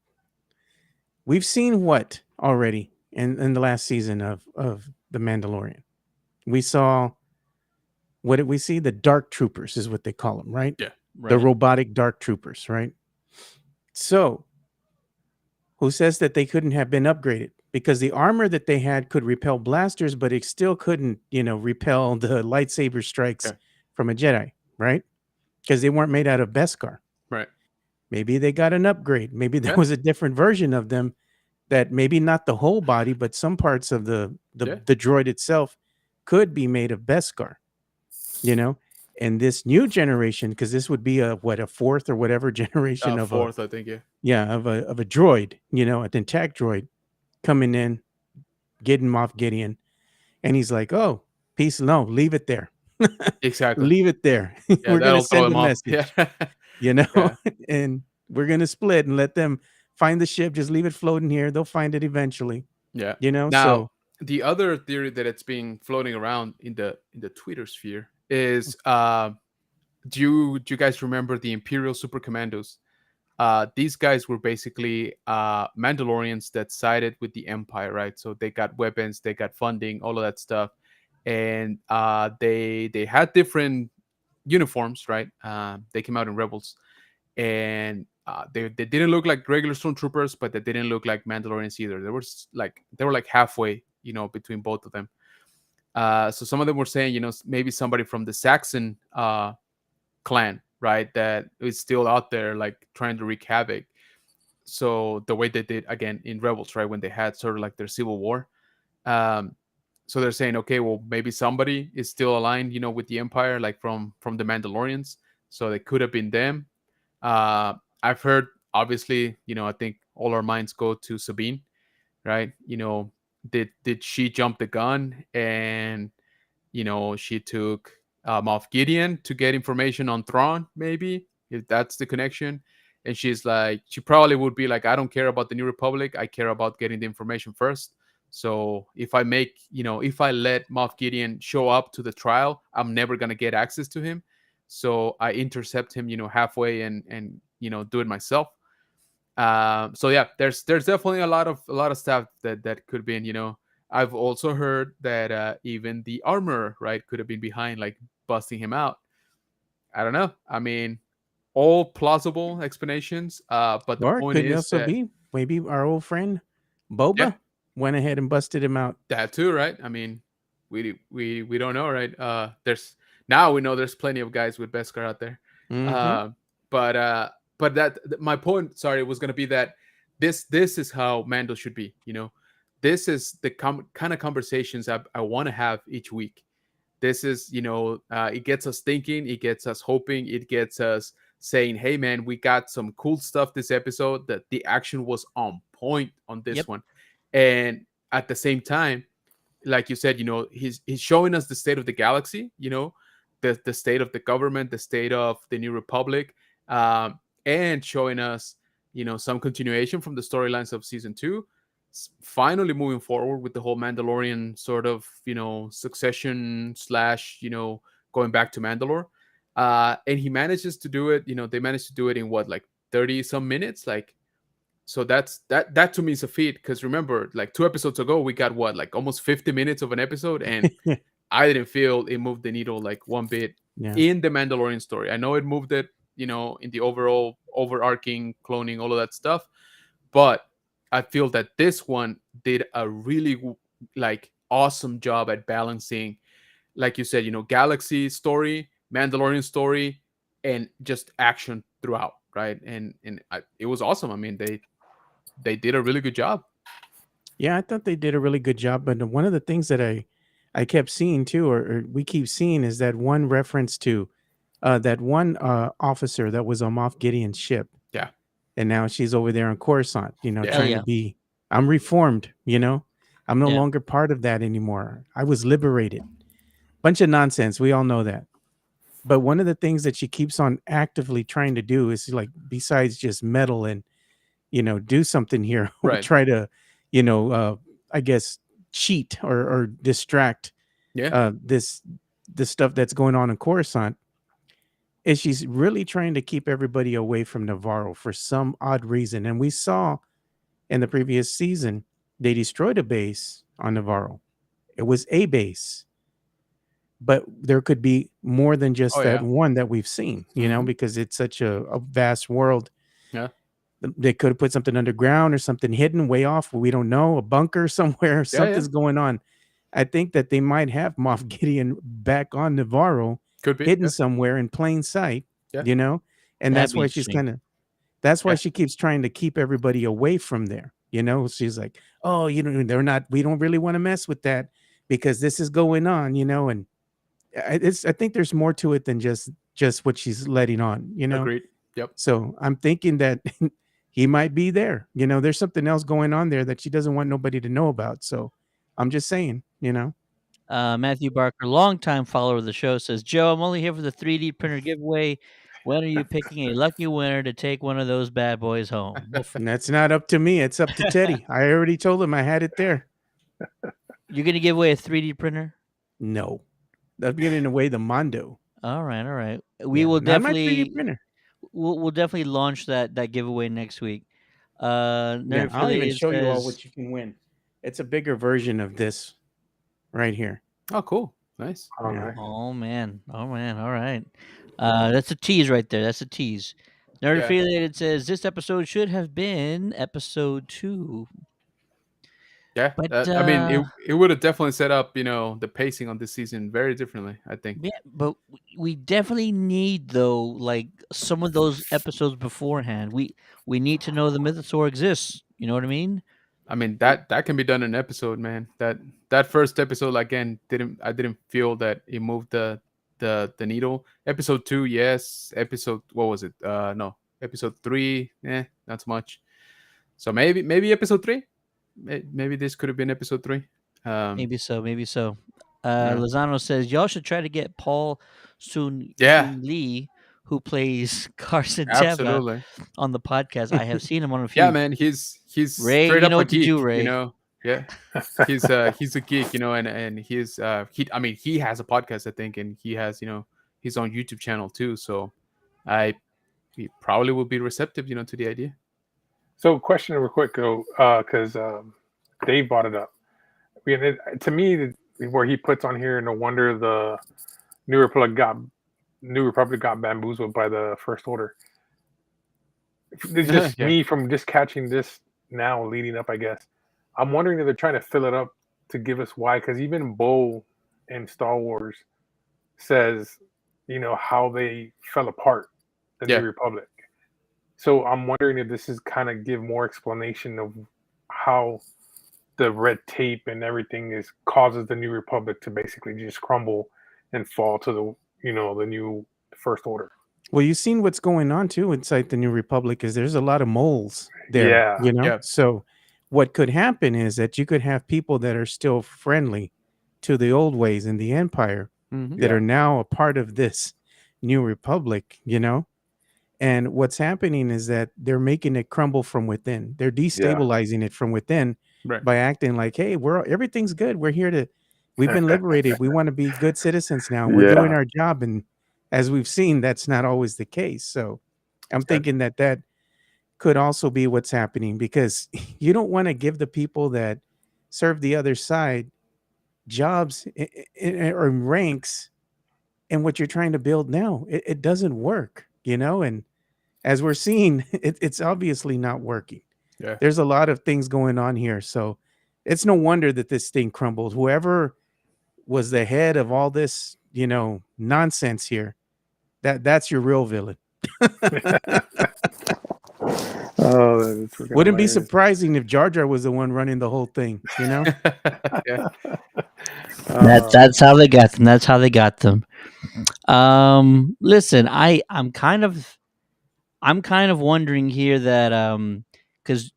We've seen what already in the last season of The Mandalorian. We saw, what did we see? The Dark Troopers is what they call them, right? yeah, The Right. robotic Dark Troopers, right? So, who says that they couldn't have been upgraded? Because the armor that they had could repel blasters, but it still couldn't, repel the lightsaber strikes yeah, from a Jedi, right? Because they weren't made out of Beskar. right. Maybe they got an upgrade. Maybe there Yeah, was a different version of them that maybe not the whole body, but some parts of the yeah. droid itself could be made of Beskar, you know? And this new generation, because this would be a fourth or whatever generation of Fourth, I think. Yeah, of a droid, an intact droid coming in, getting Moff Gideon, and he's like, "Oh, peace, no, leave it there, exactly. leave it there. Yeah, We're gonna that'll throw send a him off. Yeah, message, you know, yeah, and we're gonna split and let them find the ship. Just leave it floating here. They'll find it eventually, yeah. Now, So the other theory that it's being floating around in the Twitter sphere is, do you guys remember the Imperial Super Commandos? These guys were basically Mandalorians that sided with the Empire, right? So they got weapons, they got funding, all of that stuff, and they had different uniforms, right? They came out in Rebels, and they didn't look like regular stormtroopers, but they didn't look like Mandalorians either. They were like halfway, between both of them. So some of them were saying, maybe somebody from the Saxon clan, right, that is still out there, like trying to wreak havoc. So the way they did again in Rebels, right, when they had sort of like their civil war. Um, so they're saying, okay, well, maybe somebody is still aligned, with the Empire, like from the Mandalorians. So they could have been them. I've heard, obviously, I think all our minds go to Sabine, right? Did she jump the gun and she took Moff Gideon to get information on Thrawn, maybe, if that's the connection. And she's like, she probably would be like, I don't care about the New Republic. I care about getting the information first. So if if I let Moff Gideon show up to the trial, I'm never gonna get access to him. So I intercept him, halfway and do it myself. So yeah, there's definitely a lot of stuff that could be in. I've also heard that even the armor, right, could have been behind, like busting him out. I don't know. I mean, all plausible explanations. But the Or it point could is also that, be maybe our old friend yeah, Boba went ahead and busted him out. that too, right? I mean, we don't know, right? There's now we know there's plenty of guys with Beskar out there. Mm-hmm. Uh, but my point, sorry, was gonna be that this is how Mando should be. This is the kind of conversations I want to have each week. This is, it gets us thinking, it gets us hoping, it gets us saying, hey man, we got some cool stuff this episode, that the action was on point on this Yep. one. And at the same time, like you said, he's showing us the state of the galaxy, the state of the government, the state of the New Republic, and showing us, some continuation from the storylines of season 2. Finally moving forward with the whole Mandalorian sort of, succession slash, going back to Mandalore. And he manages to do it, they managed to do it in what, like 30 some minutes, like. So that to me is a feat, because remember, like 2 episodes ago, we got what, like almost 50 minutes of an episode, and I didn't feel it moved the needle like one bit Yeah. in the Mandalorian story. I know it moved it, in the overall overarching cloning, all of that stuff, but I feel that this one did a really like awesome job at balancing, like you said, galaxy story, Mandalorian story, and just action throughout, right? And it was awesome. I mean, they did a really good job. Yeah, I thought they did a really good job. But one of the things that I kept seeing too, or we keep seeing, is that one reference to that one officer that was on Moff Gideon's ship. Yeah. And now she's over there on Coruscant, Yeah. Hell trying to yeah. be, I'm reformed, I'm no Yeah. longer part of that anymore. I was liberated. Bunch of nonsense. We all know that. But one of the things that she keeps on actively trying to do is, like, besides just meddle and, do something here, Right. try to, I guess, cheat or distract Yeah. this stuff that's going on in Coruscant, is she's really trying to keep everybody away from Navarro for some odd reason. And we saw in the previous season, they destroyed a base on Navarro. It was a base, but there could be more than just Oh, that yeah. one that we've seen, Mhm. because it's such a vast world. Yeah. They could have put something underground or something hidden way off. We don't know, a bunker somewhere. Something's going on. I think that they might have Moff Gideon back on Navarro, Could be. hidden Yeah. somewhere in plain sight, Yeah. and That'd that's be why she's interesting. that's why Yeah. she keeps trying to keep everybody away from there. She's like, oh, we don't really want to mess with that because this is going on, and I think there's more to it than just what she's letting on, Agreed. Yep. So I'm thinking that he might be there. There's something else going on there that she doesn't want nobody to know about. So I'm just saying, Matthew Barker, longtime follower of the show, says, Joe, I'm only here for the 3D printer giveaway. When are you picking a lucky winner to take one of those bad boys home? Well, and that's not up to me. It's up to Teddy. I already told him I had it there. you're going to give away a 3D printer? No, that's giving away the Mondo. All right, all right. We Yeah, will not my 3D definitely printer. we'll definitely launch that giveaway next week. Yeah, Nerd I'll even Affiliated show you all says, what you can win. It's a bigger version of this right here. Oh, cool. Nice. Oh, Yeah. nice. oh man, all right. That's a tease right there. That's a tease. Nerd Yeah. Affiliated says this episode should have been episode 2. Yeah, But I mean, it would have definitely set up, the pacing on this season very differently, I think. yeah, but we definitely need though, like some of those episodes beforehand. We need to know the Mythosaur exists. You know what I mean? I mean, that can be done in an episode, man. That first episode again didn't feel that it moved the needle. Episode 2, yes. Episode, what was it? No. Episode 3, not so much. So maybe episode 3. Maybe this could have been episode 3. Maybe so. Maybe so. Yeah. Lozano says y'all should try to get Paul Yeah, Soon Lee, who plays Carson Teva, absolutely. on the podcast. I have seen him on a Yeah, few. man, he's Ray, straight you know up a what to do, geek, Ray. Yeah. He's a geek, and he has a podcast, I think, and he has, his own YouTube channel too. So I he probably would be receptive, to the idea. So, question real quick, though, because Dave brought it up. To me, where he puts on here, no wonder the New Republic got bamboozled by the First Order. It's just Yeah. me from just catching this now, leading up. I guess I'm wondering if they're trying to fill it up to give us why. Because even Bo in Star Wars says, how they fell apart, the Yeah. New Republic. So I'm wondering if this is kind of give more explanation of how the red tape and everything causes the New Republic to basically just crumble and fall to the new First Order. Well, you've seen what's going on too inside the New Republic is there's a lot of moles there, Yeah. Yeah. So what could happen is that you could have people that are still friendly to the old ways in the Empire Mhm. that Yeah. are now a part of this New Republic, And what's happening is that they're making it crumble from within. They're destabilizing it from within Right. by acting like, hey, everything's good. We've been liberated. We want to be good citizens now. We're doing Yeah. our job. And as we've seen, that's not always the case. So I'm thinking that could also be what's happening because you don't want to give the people that serve the other side jobs or ranks in what you're trying to build now. It doesn't work, and as we're seeing, it's obviously not working. Yeah. There's a lot of things going on here. So it's no wonder that this thing crumbled. Whoever was the head of all this, nonsense here, that's your real villain. Oh, that's freaking Wouldn't be hilarious. surprising if Jar Jar was the one running the whole thing, Yeah. That's how they got them. That's how they got them. Listen, I'm kind of wondering here that because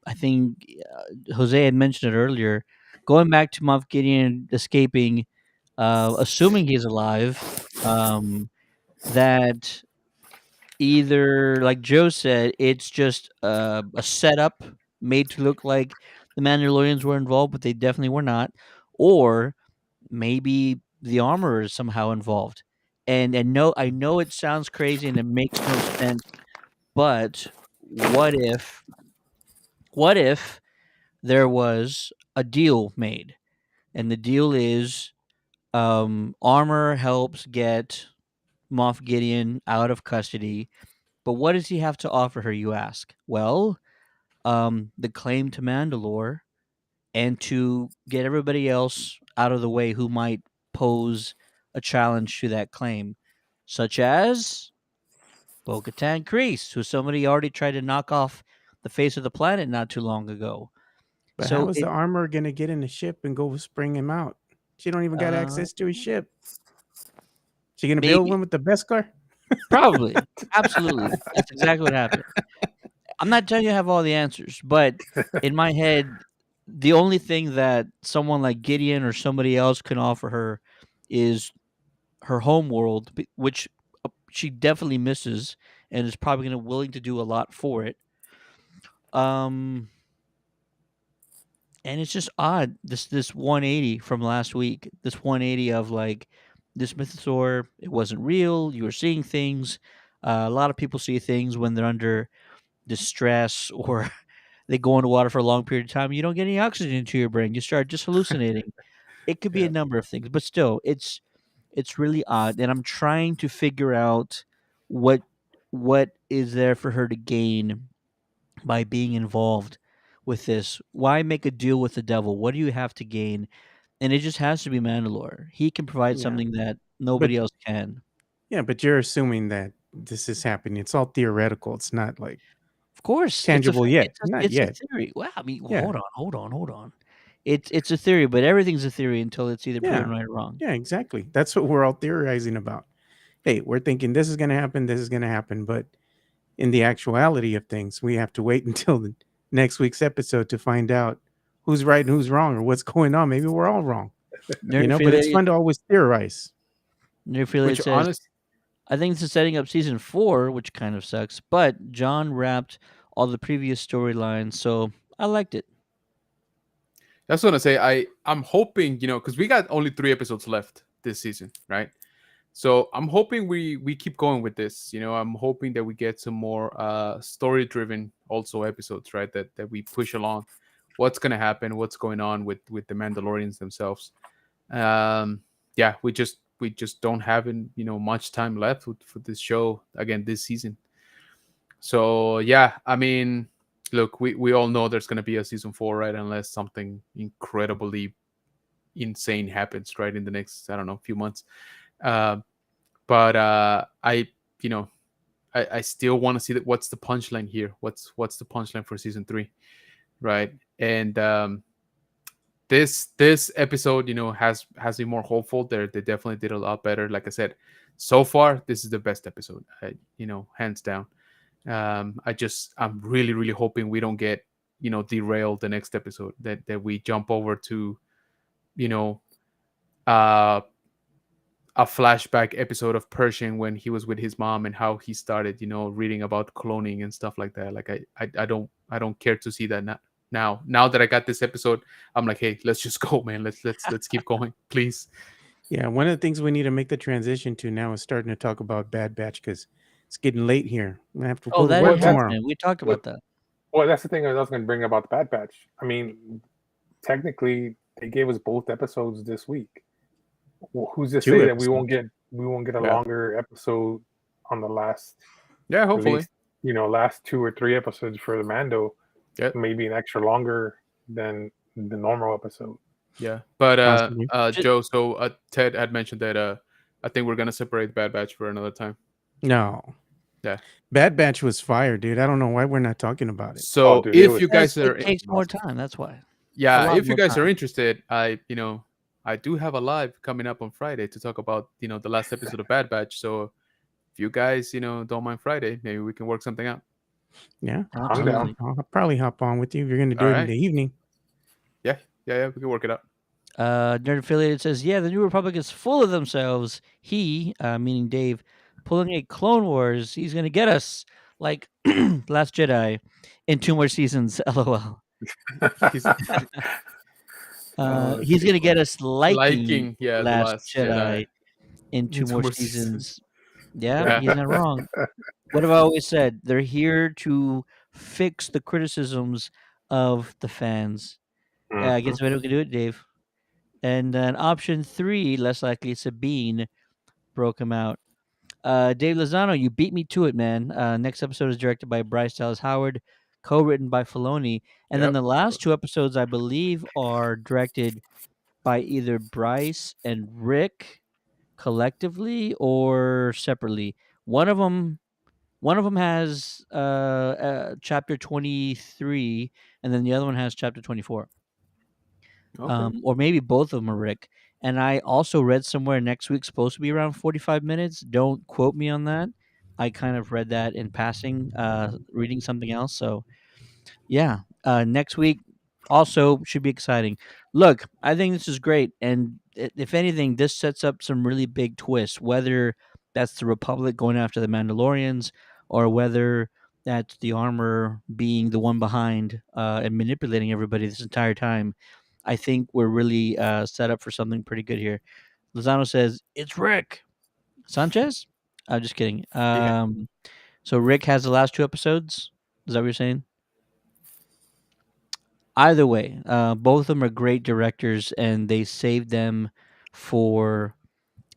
I think Jose had mentioned it earlier, going back to Moff Gideon escaping, assuming he's alive, that either like Joe said, it's just a setup made to look like the Mandalorians were involved, but they definitely were not, or maybe the armor is somehow involved. And no, I know it sounds crazy and it makes no sense, but what if there was a deal made, and the deal is armor helps get Moff Gideon out of custody, but what does he have to offer her, you ask? Well, the claim to Mandalore, and to get everybody else out of the way who might pose a challenge to that claim, such as Bo-Katan Kryze, who somebody already tried to knock off the face of the planet not too long ago. But how So is the armor going to get in the ship and go spring him out? She don't even got access to his ship. She going to build maybe, one with the Beskar? probably, absolutely, that's exactly what happened. I'm not telling you I have all the answers, but in my head, the only thing that someone like Gideon or somebody else can offer her is her home world, which she definitely misses and is probably going to willing to do a lot for it. Um, and it's just odd, this 180 from last week. This 180 of like, this mythosaur, it wasn't real. You were seeing things. A lot of people see things when they're under distress or they go underwater for a long period of time. You don't get any oxygen into your brain. You start just hallucinating. It could be a Yeah. number of things, but still, it's really odd, and I'm trying to figure out what is there for her to gain by being involved with this. Why make a deal with the devil? What do you have to gain? And it just has to be Mandalore. He can provide Yeah. something that But nobody else can. yeah, but you're assuming that this is happening. It's all theoretical. It's not like Of course, tangible yet. Not it's a yet. theory. Wow, I mean, well, Yeah. hold on. It's a theory, but everything's a theory until it's either proven Yeah. right or wrong. Yeah, exactly. That's what we're all theorizing about. Hey, we're thinking this is going to happen, this is going to happen, but in the actuality of things, we have to wait until the next week's episode to find out who's right and who's wrong or what's going on. Maybe we're all wrong, Nerd but it's affiliate, fun to always theorize. Nerd affiliate Which says, honest, I think this is setting up season 4, which kind of sucks. But John wrapped all the previous storylines, so I liked it. that's what I say. I'm hoping, because we got only 3 episodes left this season, right? So I'm hoping we keep going with this. I'm hoping that we get some more story driven also episodes, right? That we push along. What's gonna happen? What's going on with the Mandalorians themselves? Yeah, we just don't have much time left for this show again this season. So yeah, I mean, look, we all know there's gonna be a season 4, right? Unless something incredibly insane happens, right, in the next, I don't know, few months. Uh, but you know, I still want to see that. What's the punchline here? What's the punchline for season 3, right? And this episode, has been more hopeful. They definitely did a lot better. Like I said, so far this is the best episode, hands down. I'm really really hoping we don't get derailed the next episode. That we jump over to you know uh a flashback episode of Pershing when he was with his mom and how he started, reading about cloning and stuff like that. Like I don't care to see that now that I got this episode. I'm like, hey, let's just go, man. Let's keep going, please. Yeah, one of the things we need to make the transition to now is starting to talk about Bad Batch because it's getting late here. I'm gonna have to Oh, go to that Well, work is that's tomorrow. happening. We talked what. about that. Well, that's the thing I was going to bring about the Bad Batch. I mean, technically, they gave us both episodes this week. Well, who's to Two say that we won't episodes. get a Yeah. longer episode on the last, Yeah, at hopefully. least last 2 or 3 episodes for the Mando, Yeah. maybe an extra longer than the normal episode. Yeah, but Possibly. Joe. So Ted had mentioned that I think we're gonna separate Bad Batch for another time. No. Yeah. Bad Batch was fire, dude. I don't know why we're not talking about it. So dude, it if was- you guys It are takes more time. That's why. A yeah, lot if you more guys are time. interested, I do have a live coming up on Friday to talk about the last episode of Bad Batch. So if you guys don't mind Friday, maybe we can work something out. Yeah. I'm down. I'll probably hop on with you if you're going to do All it in right. the evening. Yeah, we can work it out. Nerd affiliated says, yeah, the New Republic is full of themselves. He, meaning Dave, pulling a Clone Wars. He's gonna get us like Last Jedi in 2 more seasons. LOL. He's He's gonna get us liking the Last Last Jedi Jedi in 2 in 2 more more seasons. seasons. Yeah, Yeah. he's not wrong. What have I always said? They're here to fix the criticisms of the fans. I guess we can do it, Dave. And then option 3, less likely Sabine broke him out. Dave Lozano, you beat me to it, man. Next episode is directed by Bryce Dallas Howard, co-written by Filoni, and then Yep. the last 2 episodes, I believe, are directed by either Bryce and Rick collectively or separately. One of them has chapter 23, and then the other one has chapter 24. Okay. Or maybe both of them are Rick. And I also read somewhere next week's supposed to be around 45 minutes. Don't quote me on that. I kind of read that in passing, reading something else. So, yeah, next week also should be exciting. Look, I think this is great. And if anything, this sets up some really big twists, whether that's the Republic going after the Mandalorians or whether that's the armor being the one behind and manipulating everybody this entire time. I think we're really set up for something pretty good here. Lozano says, it's Rick. Sanchez? I'm just kidding. Yeah. So Rick has the last 2 episodes? Is that what you're saying? Either way, both of them are great directors, and they saved them for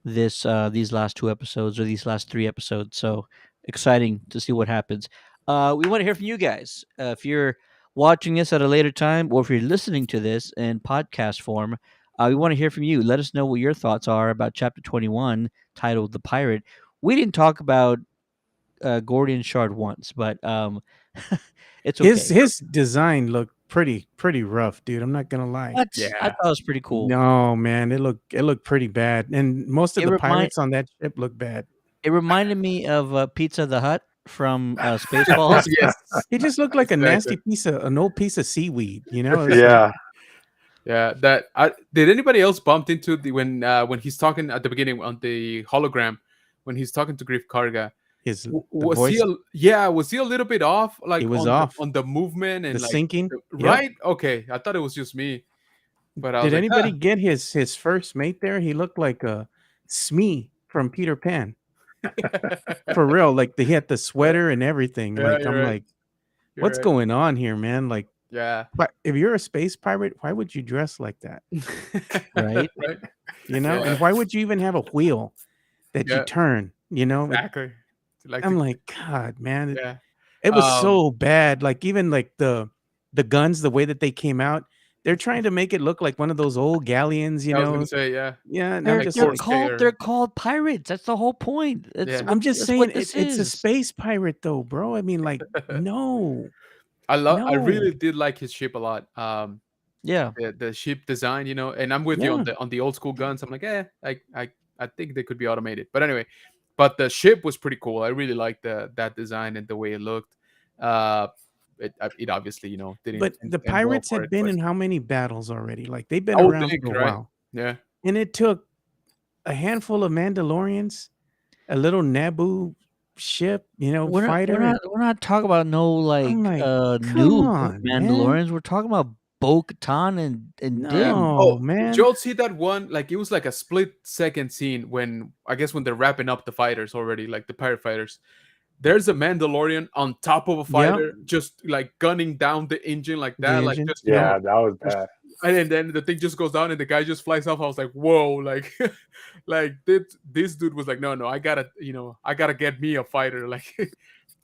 these last 2 episodes or these last 3 episodes. So exciting to see what happens. We want to hear from you guys. If you're watching this at a later time, or if you're listening to this in podcast form, we want to hear from you. Let us know what your thoughts are about Chapter 21, titled "The Pirate." We didn't talk about Gordian Shard once, but it's His okay. his design looked pretty rough, dude. I'm not gonna lie. What? I Yeah. thought it was pretty cool. No, man, it looked pretty bad, and most of It the remind pirates on that ship look bad. it reminded me of Pizza the Hut from Spaceballs. Yes. He just looked like a nasty Exactly. an old piece of seaweed. You know, it's like, Yeah. Yeah, that did anybody else bumped into the when he's talking at the beginning on the hologram when he's talking to Grief Karga? the Was he voice. was he a little bit off He like was off. on the movement The and like sinking. Yep. right? Okay, I thought it was just me, but I was Did like, anybody get his first mate there? He looked like a Smee from Peter Pan. For real, like he had the sweater and everything. yeah, Like you're I'm right. like, You're what's right. going on here, man? Like, Yeah. but if you're a space pirate, why would you dress like that? Right? Right. You know, Yeah. and why would you even have a wheel that you Yeah. turn? You know, Exactly. Like I'm like, God, man, yeah. it was so bad. Like even like the guns, the way that they came out, they're trying to make it look like one of those old galleons. You I was gonna know, say yeah. yeah, and I'm They're Like just they're like, 4K called or they're called pirates. That's the whole point. Yeah. I'm just That's what saying this it's a is. space pirate though, bro. I mean, like, no, I no, really did like his ship a lot. Yeah. The ship design, and I'm with you yeah, on the old school guns. I'm like, I think they could be automated. But anyway, but the ship was pretty cool. I really liked that design and the way it looked. Uh, it obviously didn't but the end well pirates for had it, been but in how many battles already? Like they've been I would around think for a right, while, yeah, and it took a handful of Mandalorians, a little Naboo ship, fighter. We're not talking about no I'm like like, come new on, man. Mandalorians. We're talking about Bo-Katan and Din. No, Oh, did you man. all see that one? Like it was like a split-second scene when I guess when they're wrapping up the fighters already, like the pirate fighters. There's a Mandalorian on top of a Yep. fighter, just like gunning down the engine like The that, like engine. just Yep. Yeah, that was bad. and then the thing just goes down and the guy just flies off. I was like, whoa, like, like this dude was like, no, I gotta get me a fighter. Like,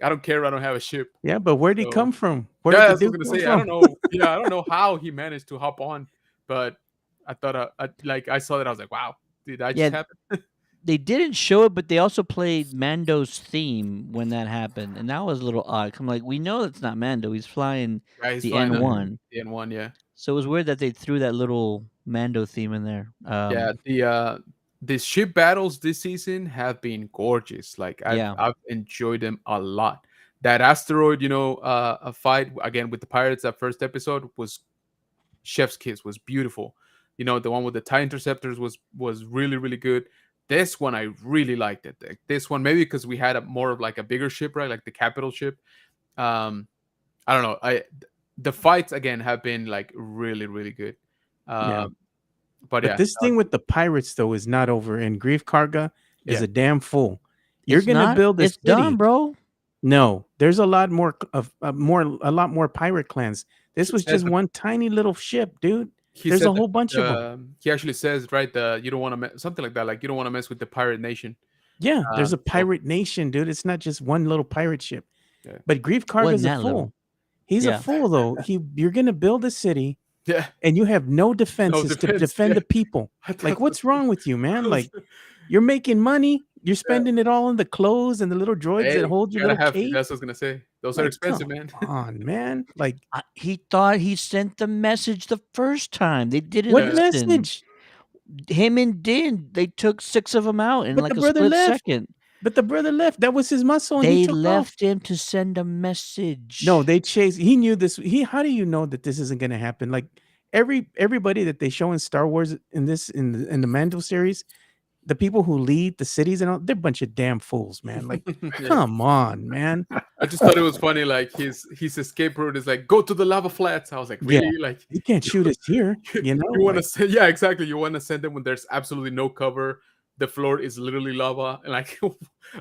I don't care, I don't have a ship. Yeah, but where'd he So come from? Where yeah, did the that's what I dude was come gonna say. I don't from? know. Yeah, I don't know how he managed to hop on, but I thought, like, I saw that. I was like, wow, did that Yeah, just happen? they didn't show it, but they also played Mando's theme when that happened, and that was a little odd. I'm like, we know it's not Mando. He's flying Yeah, he's the flying N1, the N1. Yeah, so it was weird that they threw that little Mando theme in there. yeah. The ship battles this season have been gorgeous. Like Yeah, I've enjoyed them a lot. That asteroid, a fight again with the pirates. That first episode was chef's kiss. Was beautiful. The one with the tie interceptors was really really good. This one I really liked it. Like, this one maybe because we had a more of like a bigger ship, right? Like the capital ship. Um, I don't know. The fights again have been like really really good. Yeah. Um, but But yeah, this thing with the pirates though is not over, and Grief Karga is yeah. a damn fool. You're it's gonna not. build a It's done, city. bro. No, there's a lot more of a lot more pirate clans. This He was said just one tiny little ship, dude. he There's said a whole bunch of them. he actually says right you don't want to something like that, like you don't want to mess with the pirate nation. Yeah, there's a So pirate nation, dude. It's not just one little pirate ship. yeah, But Grief Wasn't Karga's a that little? fool. He's a Yeah. fool though. You're gonna build a city yeah. and you have no No defenses to defense. defend Yeah. the people. I thought Like, what's that's- wrong with you, man? Like, you're making money, you're Yeah. spending it all on the clothes and the little droids Hey, that hold your gotta little have. cape. That's what I was gonna say. Those are Like, expensive, come man. on, man. Like, He thought he sent the message the first time. They didn't what Yeah. listen. message? Him and Din, they took 6 of them out in But like the a brother split left. second. But the brother left. That was his muscle, and he They took off. left him to send a message. No, they chased. He knew this. How do you know that this isn't going to happen? Like everybody that they show in Star Wars in the Mando series, the people who lead the cities and all, they're a bunch of damn fools, man. Like, Yeah. come on, man. I just thought it was funny. Like his escape route is like go to the lava flats. I was like, Yeah. really? Like You can't shoot us here. You know, you want to like, send? Yeah, exactly. You want to send them when there's absolutely no cover. The floor is literally lava, and like,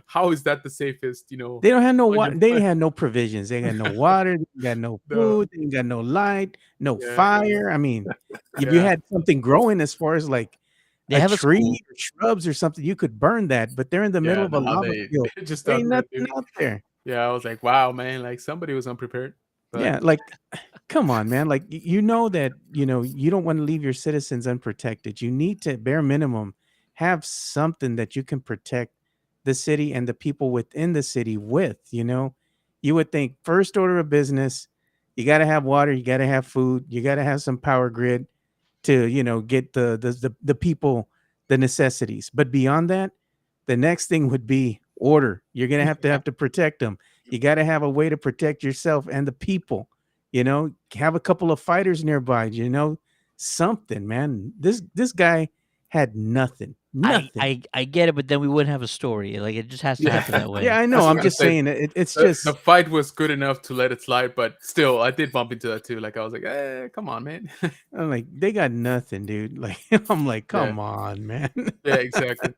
how is that the safest? they don't have no on water. your They foot. had no provisions. They got no water. They got no No. food. They got no light. No Yeah. fire. I mean, if you Yeah. had something growing as far as like They a have a tree school. or shrubs or something, you could burn that. But they're in the middle Yeah, of a no, lava field. they just There out ain't there, nothing dude. out there. Yeah, I was like, wow, man, like somebody was unprepared. But Yeah, like come on, man. Like you know that you don't want to leave your citizens unprotected. You need to bare minimum have something that you can protect the city and the people within the city with. You would think first order of business, you got to have water, you got to have food, you got to have some power grid to get the people the necessities. But beyond that, the next thing would be order. You're gonna have to protect them. You got to have a way to protect yourself and the people. Have a couple of fighters nearby. Something, man. This guy had nothing, I, nothing. I I get it, but then we wouldn't have a story. Like it just has to Yeah. happen that way. Yeah, I know. That's what I'm I just said. saying it's The just fight was good enough to let it slide, but still, I did bump into that too. Like I was like, come on, man. I'm like they got nothing, dude. Like I'm like, Yeah. come on, man. Yeah, exactly.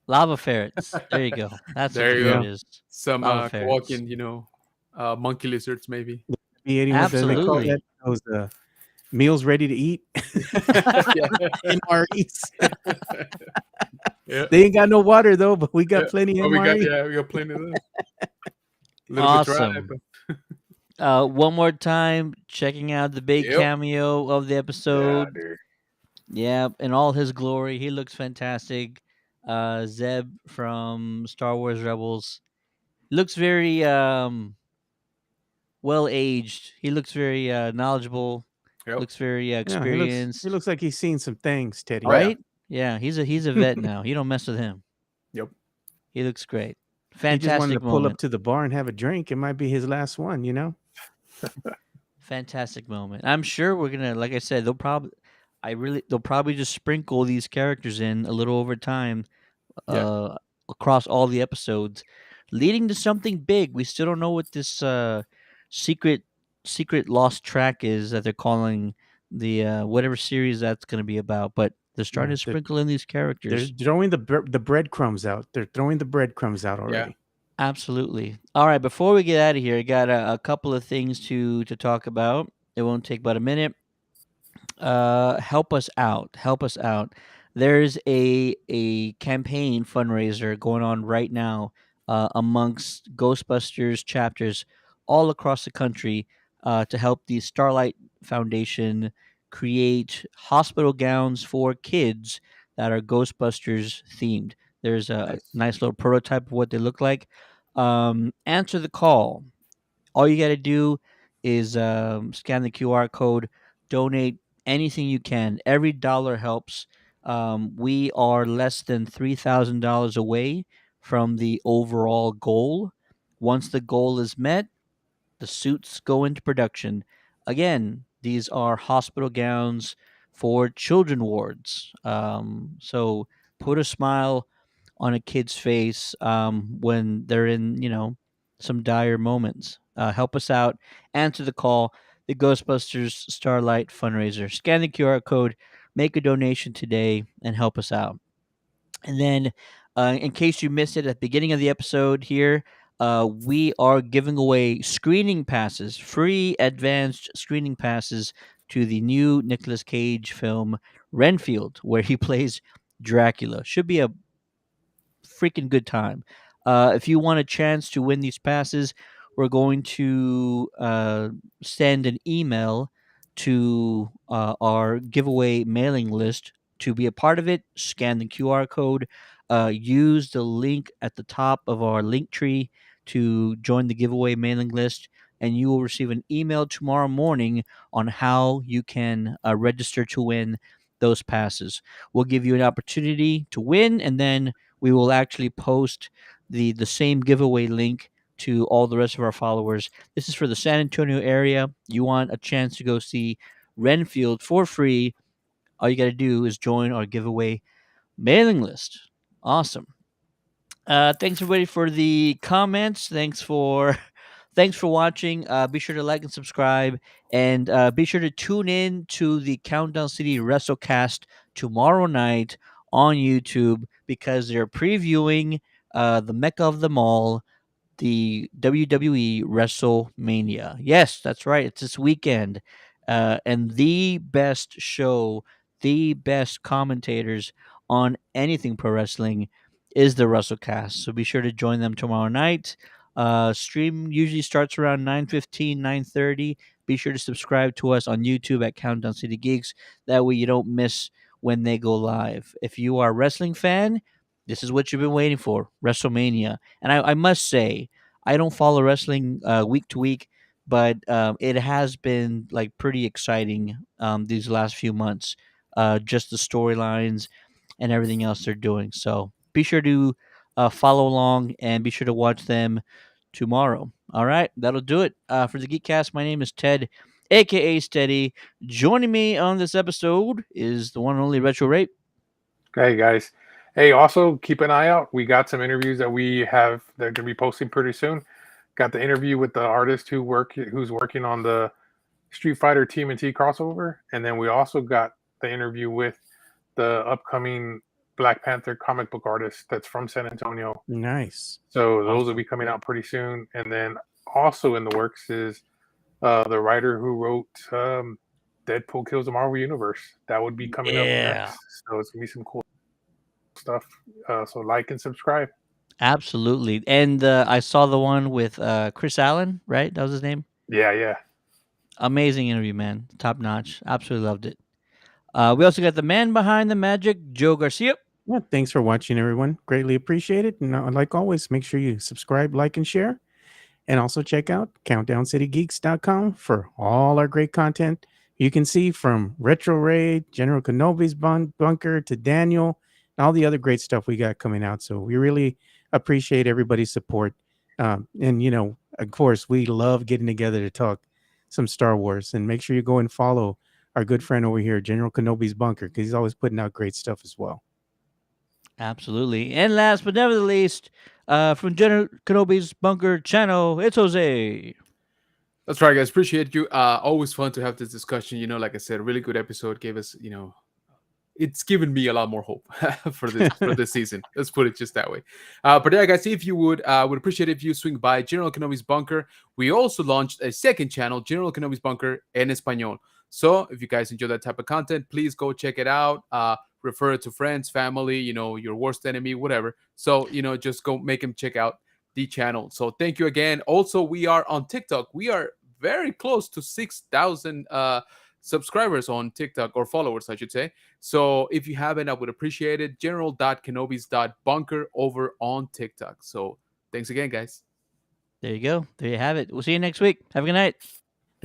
Lava ferrets. There you go. That's what There the you word Yeah. go. is. Some Lava ferrets. walking, monkey lizards maybe. Be eating what do they call that? Absolutely. Those meals ready to eat. Yeah. MREs. Yeah. They ain't got no water though, but we got Yeah. plenty But MRE. we got plenty of those. A little bit dry, Awesome. but One more time, checking out the big yep. cameo of the Yeah, episode. dude. Yeah, in all his glory, he looks fantastic. Zeb from Star Wars Rebels looks very well aged. He looks very knowledgeable. Yep. Looks very Yeah, he experienced. looks like he's seen some things, Teddy. Oh yeah. Right? Yeah, he's a vet now. You don't mess with him. Yep. He looks great. He just wanted to Fantastic pull up moment. to the bar and have a drink. It might be his last one. Fantastic moment. I'm sure we're gonna, like I said, they'll probably just sprinkle these characters in a little over time, Yeah. across all the episodes, leading to something big. We still don't know what this secret secret lost track is that they're calling the whatever series that's going to be about. But they're starting Yeah, to sprinkle in these they're characters. throwing the breadcrumbs out. They're throwing the breadcrumbs out Yeah. already. Absolutely. All right. Before we get out of here, I got a couple of things to talk about. It won't take but a minute. Help us out. Help us out. There's a campaign fundraiser going on right now amongst Ghostbusters chapters all across the country to help the Starlight Foundation create hospital gowns for kids that are Ghostbusters themed. There's a Nice. nice little prototype of what they look like. Answer the call. All you got to do is scan the QR code, donate anything you can. Every dollar helps. We are less than $3,000 away from the overall goal. Once the goal is met, the suits go into production. Again, these are hospital gowns for children wards. So put a smile on a kid's face when they're in, some dire moments. Help us out. Answer the call. The Ghostbusters Starlight fundraiser. Scan the QR code, make a donation today, and help us out. And then, in case you missed it at the beginning of the episode here, we are giving away screening passes, free advanced screening passes to the new Nicolas Cage film Renfield, where he plays Dracula. Should be a freaking good time. If you want a chance to win these passes, we're going to send an email to our giveaway mailing list. To be a part of it, scan the QR code, use the link at the top of our link tree to join the giveaway mailing list, and you will receive an email tomorrow morning on how you can register to win those passes. We'll give you an opportunity to win, and then we will actually post the same giveaway link to all the rest of our followers. This is for the San Antonio area. You want a chance to go see Renfield for free. All you got to do is join our giveaway mailing list. Awesome. Thanks everybody for the comments. Thanks for watching. Be sure to like and subscribe, and be sure to tune in to the Countdown City WrestleCast tomorrow night on YouTube because they're previewing the mecca of them all, the WWE WrestleMania. Yes, that's right. It's this weekend. And the best show, the best commentators on anything pro wrestling is the WrestleCast. So be sure to join them tomorrow night. Stream usually starts around 9:15, 9:30. Be sure to subscribe to us on YouTube at Countdown City Geeks. That way you don't miss when they go live. If you are a wrestling fan, this is what you've been waiting for, WrestleMania. And I must say, I don't follow wrestling week to week, but it has been like pretty exciting these last few months. Just the storylines and everything else they're doing. So be sure to follow along and be sure to watch them tomorrow. All right, that'll do it for the Geekcast. My name is Ted, aka Steady. Joining me on this episode is the one and only Retro Rape. Hey guys. Hey, also keep an eye out. We got some interviews that we have that are gonna be posting pretty soon. Got the interview with the artist who's working on the Street Fighter TMNT crossover, and then we also got the interview with the upcoming Black Panther comic book artist that's from San Antonio. Nice. So those will be coming out pretty soon. And then also in the works is the writer who wrote Deadpool Kills the Marvel Universe. That would be coming up next. So it's gonna be some cool stuff. So like and subscribe. Absolutely. And I saw the one with Chris Allen, right? That was his name. Yeah. Amazing interview, man. Top notch. Absolutely loved it. We also got the man behind the magic, Joe Garcia. Yeah, thanks for watching, everyone. Greatly appreciate it. And like always, make sure you subscribe, like, and share. And also check out countdowncitygeeks.com for all our great content. You can see from Retro Raid, General Kenobi's bunker to Daniel, and all the other great stuff we got coming out. So we really appreciate everybody's support. And, of course, we love getting together to talk some Star Wars. And make sure you go and follow our good friend over here, General Kenobi's bunker, because he's always putting out great stuff as well. Absolutely. And last but never the least, from General Kenobi's bunker channel, it's Jose. That's right, guys. Appreciate you. Always fun to have this discussion. Like I said, really good episode. Gave us, it's given me a lot more hope for this season. Let's put it just that way. But yeah, guys, if you would appreciate it if you swing by General Kenobi's bunker. We also launched a second channel, General Kenobi's bunker en español. So if you guys enjoy that type of content, please go check it out. Refer it to friends, family, your worst enemy, whatever. So just go make them check out the channel. So thank you again. Also, we are on TikTok. We are very close to 6,000 subscribers on TikTok, or followers, I should say. So if you haven't, I would appreciate it. General.kenobis.bunker over on TikTok. So thanks again, guys. There you go. There you have it. We'll see you next week. Have a good night.